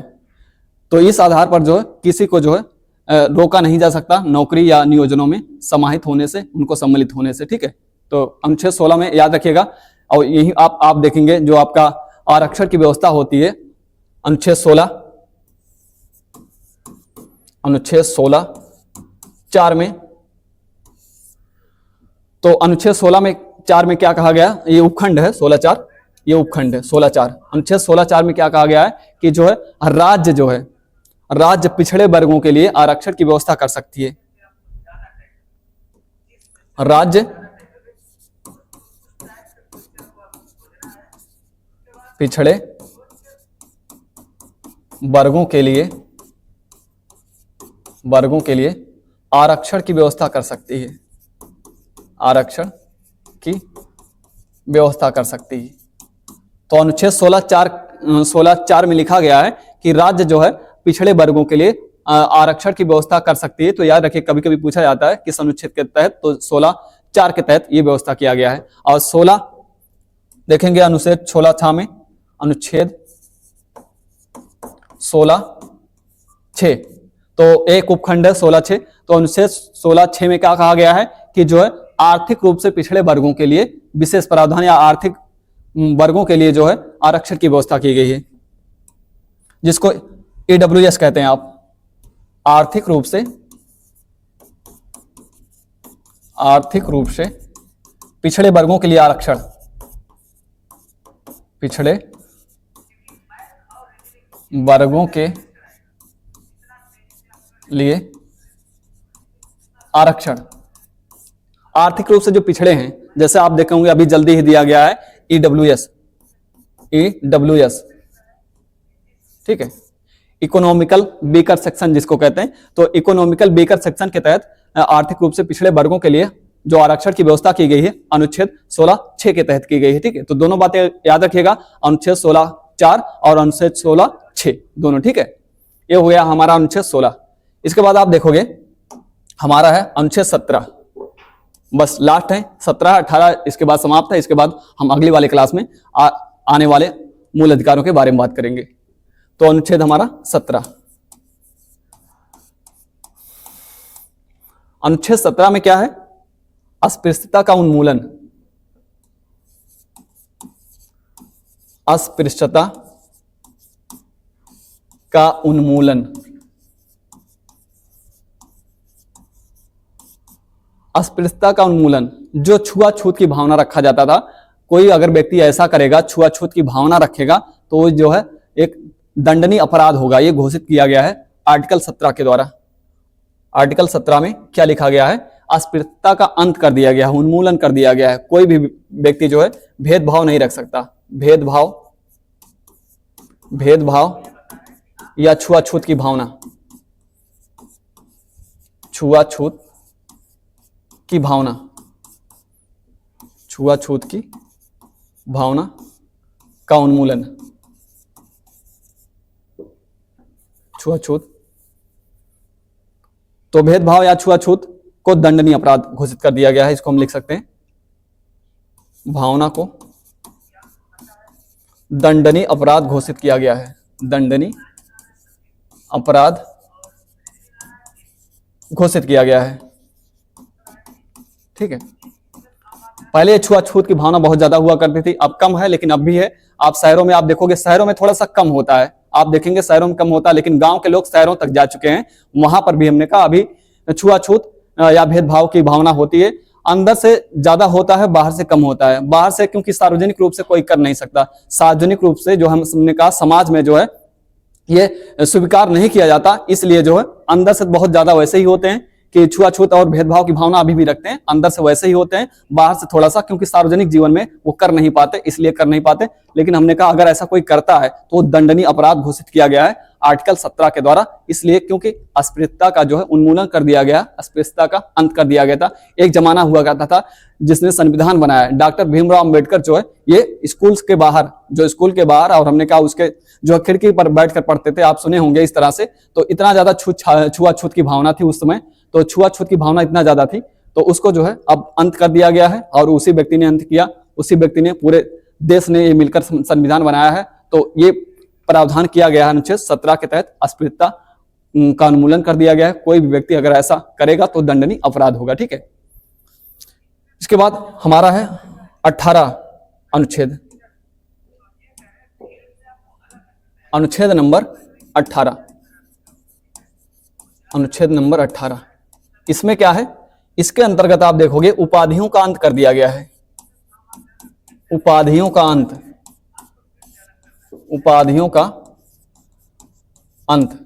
तो इस आधार पर जो है किसी को जो है रोका नहीं जा सकता नौकरी या नियोजनों में समाहित होने से, उनको सम्मिलित होने से, ठीक है। तो अनुच्छेद 16 में याद रखिएगा, और यही आप देखेंगे जो आपका आरक्षण की व्यवस्था होती है, अनुच्छेद 16 4 में, तो अनुच्छेद 16 में 4 में क्या कहा गया, ये उपखंड है 16(4), ये उपखंड है 16(4). अनुच्छेद 16(4) में क्या कहा गया है कि जो है राज्य पिछड़े वर्गों के लिए आरक्षण की व्यवस्था कर सकती है, राज्य पिछड़े वर्गों के लिए आरक्षण की व्यवस्था कर सकती है, आरक्षण की व्यवस्था कर सकती है। तो अनुच्छेद 16(4) में लिखा गया है कि राज्य जो है पिछड़े वर्गों के लिए आरक्षण की व्यवस्था कर सकती है। तो याद रखिए, कभी कभी पूछा जाता है किस अनुच्छेद के तहत, तो 16(4) के तहत ये व्यवस्था किया गया है। और 16 देखेंगे अनुच्छेद 16(6) में, अनुच्छेद 16(6), तो एक उपखंड है 16(6), तो अनुच्छेद 16(6) में क्या कहा गया है कि जो है आर्थिक रूप से पिछड़े वर्गों के लिए विशेष प्रावधान या आर्थिक वर्गों के लिए जो है आरक्षण की व्यवस्था की गई है, जिसको EWS कहते हैं आप, आर्थिक रूप से पिछड़े वर्गों के लिए आरक्षण, पिछड़े वर्गों के लिए आरक्षण। आर्थिक रूप से जो पिछड़े हैं, जैसे आप देखेंगे अभी जल्दी ही दिया गया है ईडब्ल्यूएस, ठीक है, इकोनॉमिकल वीकर सेक्शन जिसको कहते हैं। तो इकोनॉमिकल वीकर सेक्शन के तहत आर्थिक रूप से पिछड़े वर्गों के लिए जो आरक्षण की व्यवस्था की गई है अनुच्छेद 16(6) के तहत की गई है, ठीक है। तो दोनों बातें याद रखिएगा, अनुच्छेद 16(4) और अनुच्छेद 16(6) दोनों, ठीक है। ये हो गया हमारा अनुच्छेद 16। इसके बाद आप देखोगे हमारा है अनुच्छेद 17, बस लास्ट है 17, 18 इसके बाद समाप्त है। इसके बाद हम अगली वाले क्लास में आने वाले मूल अधिकारों के बारे में बात करेंगे। तो अनुच्छेद हमारा 17, अनुच्छेद 17 में क्या है? अस्पृश्यता का उन्मूलन, अस्पृश्यता का उन्मूलन। अस्पृश्यता का उन्मूलन, जो छुआछूत की भावना रखा जाता था, कोई अगर व्यक्ति ऐसा करेगा, छुआछूत की भावना रखेगा, तो जो है एक दंडनीय अपराध होगा। यह घोषित किया गया है आर्टिकल 17 के द्वारा। आर्टिकल 17 में क्या लिखा गया है? अस्पृश्यता का अंत कर दिया गया है, उन्मूलन कर दिया गया है। कोई भी व्यक्ति जो है भेदभाव नहीं रख सकता, भेदभाव या छुआछूत की भावना, छुआछूत की भावना, छुआछूत की भावना का उन्मूलन, छुआछूत। तो भेदभाव या छुआछूत को दंडनीय अपराध घोषित कर दिया गया है। इसको हम लिख सकते हैं, भावना को दंडनीय अपराध घोषित किया गया है, दंडनीय अपराध घोषित किया गया है, ठीक है। पहले छुआछूत की भावना बहुत ज्यादा हुआ करती थी, अब कम है, लेकिन अब भी है। आप शहरों में आप देखोगे, शहरों में थोड़ा सा कम होता है, आप देखेंगे शहरों में कम होता है, लेकिन गांव के लोग शहरों तक जा चुके हैं। वहां पर भी हमने कहा अभी छुआछूत या भेदभाव की भावना होती है। अंदर से ज्यादा होता है, बाहर से कम होता है। बाहर से क्योंकि सार्वजनिक रूप से कोई कर नहीं सकता, सार्वजनिक रूप से जो हमने कहा समाज में जो है ये स्वीकार नहीं किया जाता, इसलिए जो है अंदर से बहुत ज्यादा वैसे ही होते हैं कि छुआछूत और भेदभाव की भावना अभी भी रखते हैं, अंदर से वैसे ही होते हैं, बाहर से थोड़ा सा, क्योंकि सार्वजनिक जीवन में वो कर नहीं पाते, इसलिए कर नहीं पाते। लेकिन हमने कहा अगर ऐसा कोई करता है तो दंडनीय अपराध घोषित किया गया है आर्टिकल 17 के द्वारा, इसलिए क्योंकि अस्पृश्यता का जो है उन्मूलन कर दिया गया, अस्पृश्यता का अंत कर दिया गया था। एक जमाना हुआ करता था जिसने संविधान बनाया, डॉक्टर भीमराव अंबेडकर जो है, ये स्कूल के बाहर, जो स्कूल के बाहर, और हमने कहा उसके जो खिड़की पर बैठकर पढ़ते थे, आप सुने होंगे इस तरह से। तो इतना ज्यादा छुआछूत की भावना थी उस समय, तो छुआछूत की भावना इतना ज्यादा थी, तो उसको जो है अब अंत कर दिया गया है, और उसी व्यक्ति ने अंत किया, उसी व्यक्ति ने, पूरे देश ने ये मिलकर संविधान बनाया है। तो ये प्रावधान किया गया है अनुच्छेद 17 के तहत, अस्पृश्यता का उन्मूलन कर दिया गया है। कोई भी व्यक्ति अगर ऐसा करेगा तो दंडनीय अपराध होगा, ठीक है। इसके बाद हमारा है 18 अनुच्छेद, अनुच्छेद नंबर 18, अनुच्छेद नंबर 18। इसमें क्या है? इसके अंतर्गत आप देखोगे उपाधियों का अंत कर दिया गया है, उपाधियों का अंत, उपाधियों का अंत।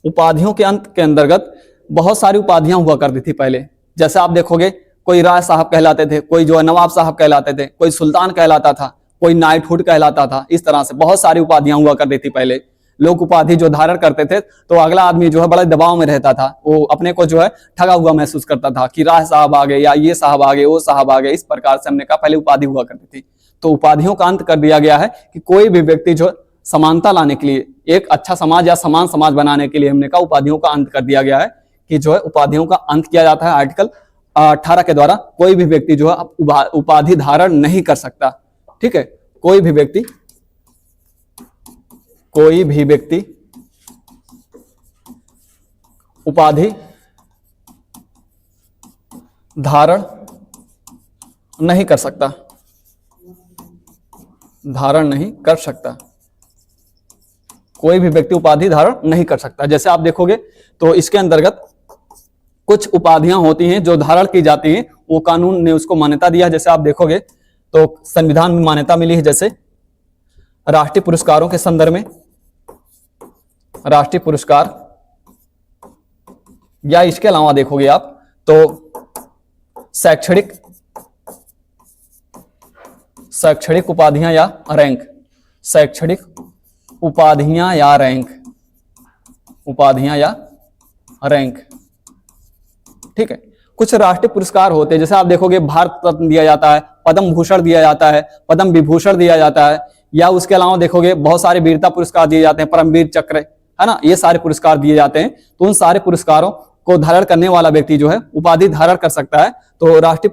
उपाधियों के अंत के अंतर्गत बहुत सारी उपाधियां हुआ करती थी पहले। जैसे आप देखोगे कोई राय साहब कहलाते थे, कोई जो है नवाब साहब कहलाते थे, कोई सुल्तान कहलाता था, कोई नाइटहुड कहलाता था। इस तरह से बहुत सारी उपाधियां हुआ करती थी पहले। लोग उपाधि जो धारण करते थे तो अगला आदमी जो है बड़े दबाव में रहता था, वो अपने को जो है ठगा हुआ महसूस करता था कि राय साहब आ गए, या ये साहब आ गए, वो साहब आ गए। इस प्रकार से हमने कहा पहले उपाधि हुआ करती थी। तो उपाधियों का अंत कर दिया गया है कि कोई भी व्यक्ति जो समानता लाने के लिए, एक अच्छा समाज या समान समाज बनाने के लिए, हमने कहा उपाधियों का अंत कर दिया गया है कि जो है उपाधियों का अंत किया जाता है आर्टिकल 18 के द्वारा। कोई भी व्यक्ति जो है उपाधि धारण नहीं कर सकता, ठीक है। कोई भी व्यक्ति उपाधि धारण नहीं कर सकता, धारण नहीं कर सकता। कोई भी व्यक्ति उपाधि धारण नहीं कर सकता। जैसे आप देखोगे तो इसके अंतर्गत कुछ उपाधियां होती हैं जो धारण की जाती हैं, वो कानून ने उसको मान्यता दिया। जैसे आप देखोगे तो संविधान में मान्यता मिली है, जैसे राष्ट्रीय पुरस्कारों के संदर्भ में, राष्ट्रीय पुरस्कार, या इसके अलावा देखोगे आप तो शैक्षणिक उपाधियां या रैंक, शैक्षणिक उपाधियां या रैंक, ठीक है। कुछ राष्ट्रीय पुरस्कार होते हैं, जैसे आप देखोगे भारत रत्न दिया जाता है, पद्म भूषण दिया जाता है, पद्म विभूषण दिया जाता है, या उसके अलावा देखोगे बहुत सारे वीरता पुरस्कार दिए जाते हैं, परमवीर चक्र, है ना, ये सारे पुरस्कार दिए जाते हैं। तो उन सारे पुरस्कारों को धारण करने वाला व्यक्ति जो है उपाधि धारण कर सकता है। तो राष्ट्रीय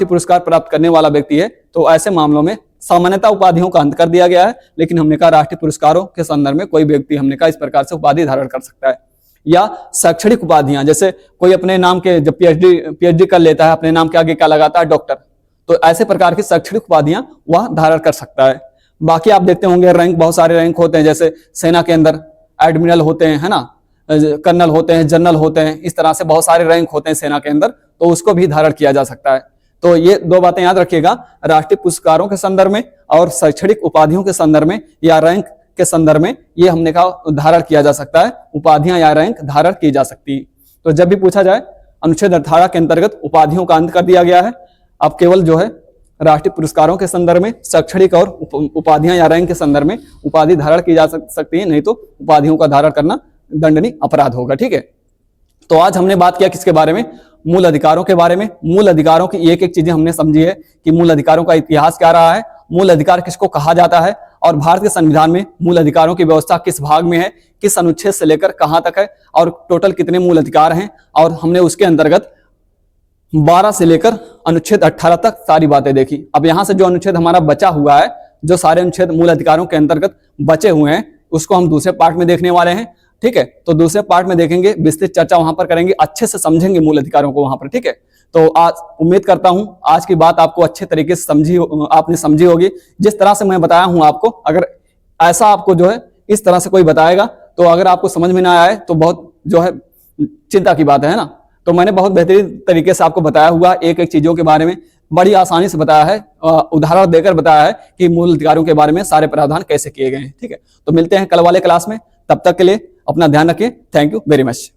पुरस्कार प्राप्त करने वाला व्यक्ति है, तो ऐसे मामलों में सामान्यतः उपाधियों का अंत कर दिया गया है, लेकिन हमने कहा राष्ट्रीय पुरस्कारों के संदर्भ में कोई व्यक्ति हमने कहा इस प्रकार से उपाधि धारण कर सकता है। या शैक्षणिक उपाधियां, जैसे कोई अपने नाम के जब पीएचडी कर लेता है, अपने नाम के आगे क्या लगाता है, डॉक्टर, तो ऐसे प्रकार की शैक्षणिक उपाधियां वह धारण कर सकता है। बाकी आप देखते होंगे रैंक, बहुत सारे रैंक होते हैं, जैसे सेना के अंदर एडमिरल होते हैं, है ना, कर्नल होते हैं, जनरल होते हैं, इस तरह से बहुत सारे रैंक होते हैं सेना के अंदर, तो उसको भी धारण किया जा सकता है। तो ये दो बातें याद रखिएगा, राष्ट्रीय पुरस्कारों के संदर्भ में और शैक्षणिक उपाधियों के संदर्भ में या रैंक के संदर्भ में ये हमने कहा धारण किया जा सकता है, उपाधियां या रैंक धारण की जा सकती है। तो जब भी पूछा जाए अनुच्छेद 18 के अंतर्गत उपाधियों का अंत कर दिया गया है, अब केवल जो है राष्ट्रीय पुरस्कारों के संदर्भ में, शैक्षणिक और उपाधियां या रैंक के संदर्भ में उपाधि धारण की जा सकती है, नहीं तो उपाधियों का धारण करना दंडनीय अपराध होगा, ठीक है। तो आज हमने बात किया किसके बारे में, मूल अधिकारों के बारे में। मूल अधिकारों की एक एक चीजें हमने समझी है कि मूल अधिकारों का इतिहास क्या रहा है, मूल अधिकार किसको कहा जाता है, और भारत के संविधान में मूल अधिकारों की व्यवस्था किस भाग में है, किस अनुच्छेद से लेकर कहां तक है, और टोटल कितने मूल अधिकार हैं, और हमने उसके अंतर्गत 12 से लेकर अनुच्छेद 18 तक सारी बातें देखी। अब यहां से जो अनुच्छेद हमारा बचा हुआ है, जो सारे अनुच्छेद मूल अधिकारों के अंतर्गत बचे हुए हैं, उसको हम दूसरे पार्ट में देखने वाले हैं, ठीक है। तो दूसरे पार्ट में देखेंगे, विस्तृत चर्चा वहां पर करेंगे, अच्छे से समझेंगे मूल अधिकारों को वहां पर, ठीक है। तो आज उम्मीद करता हूं आज की बात आपको अच्छे तरीके से आपने समझी होगी। जिस तरह से मैं बताया हूं आपको, अगर ऐसा आपको जो है इस तरह से कोई बताएगा, तो अगर आपको समझ में ना आए तो बहुत जो है चिंता की बात है ना। तो मैंने बहुत बेहतरीन तरीके से आपको बताया हुआ, एक एक चीजों के बारे में बड़ी आसानी से बताया है, उदाहरण देकर बताया है कि मूल अधिकारों के बारे में सारे प्रावधान कैसे किए गए हैं, ठीक है। तो मिलते हैं कल वाले क्लास में, तब तक के लिए अपना ध्यान रखिए। Thank you very much.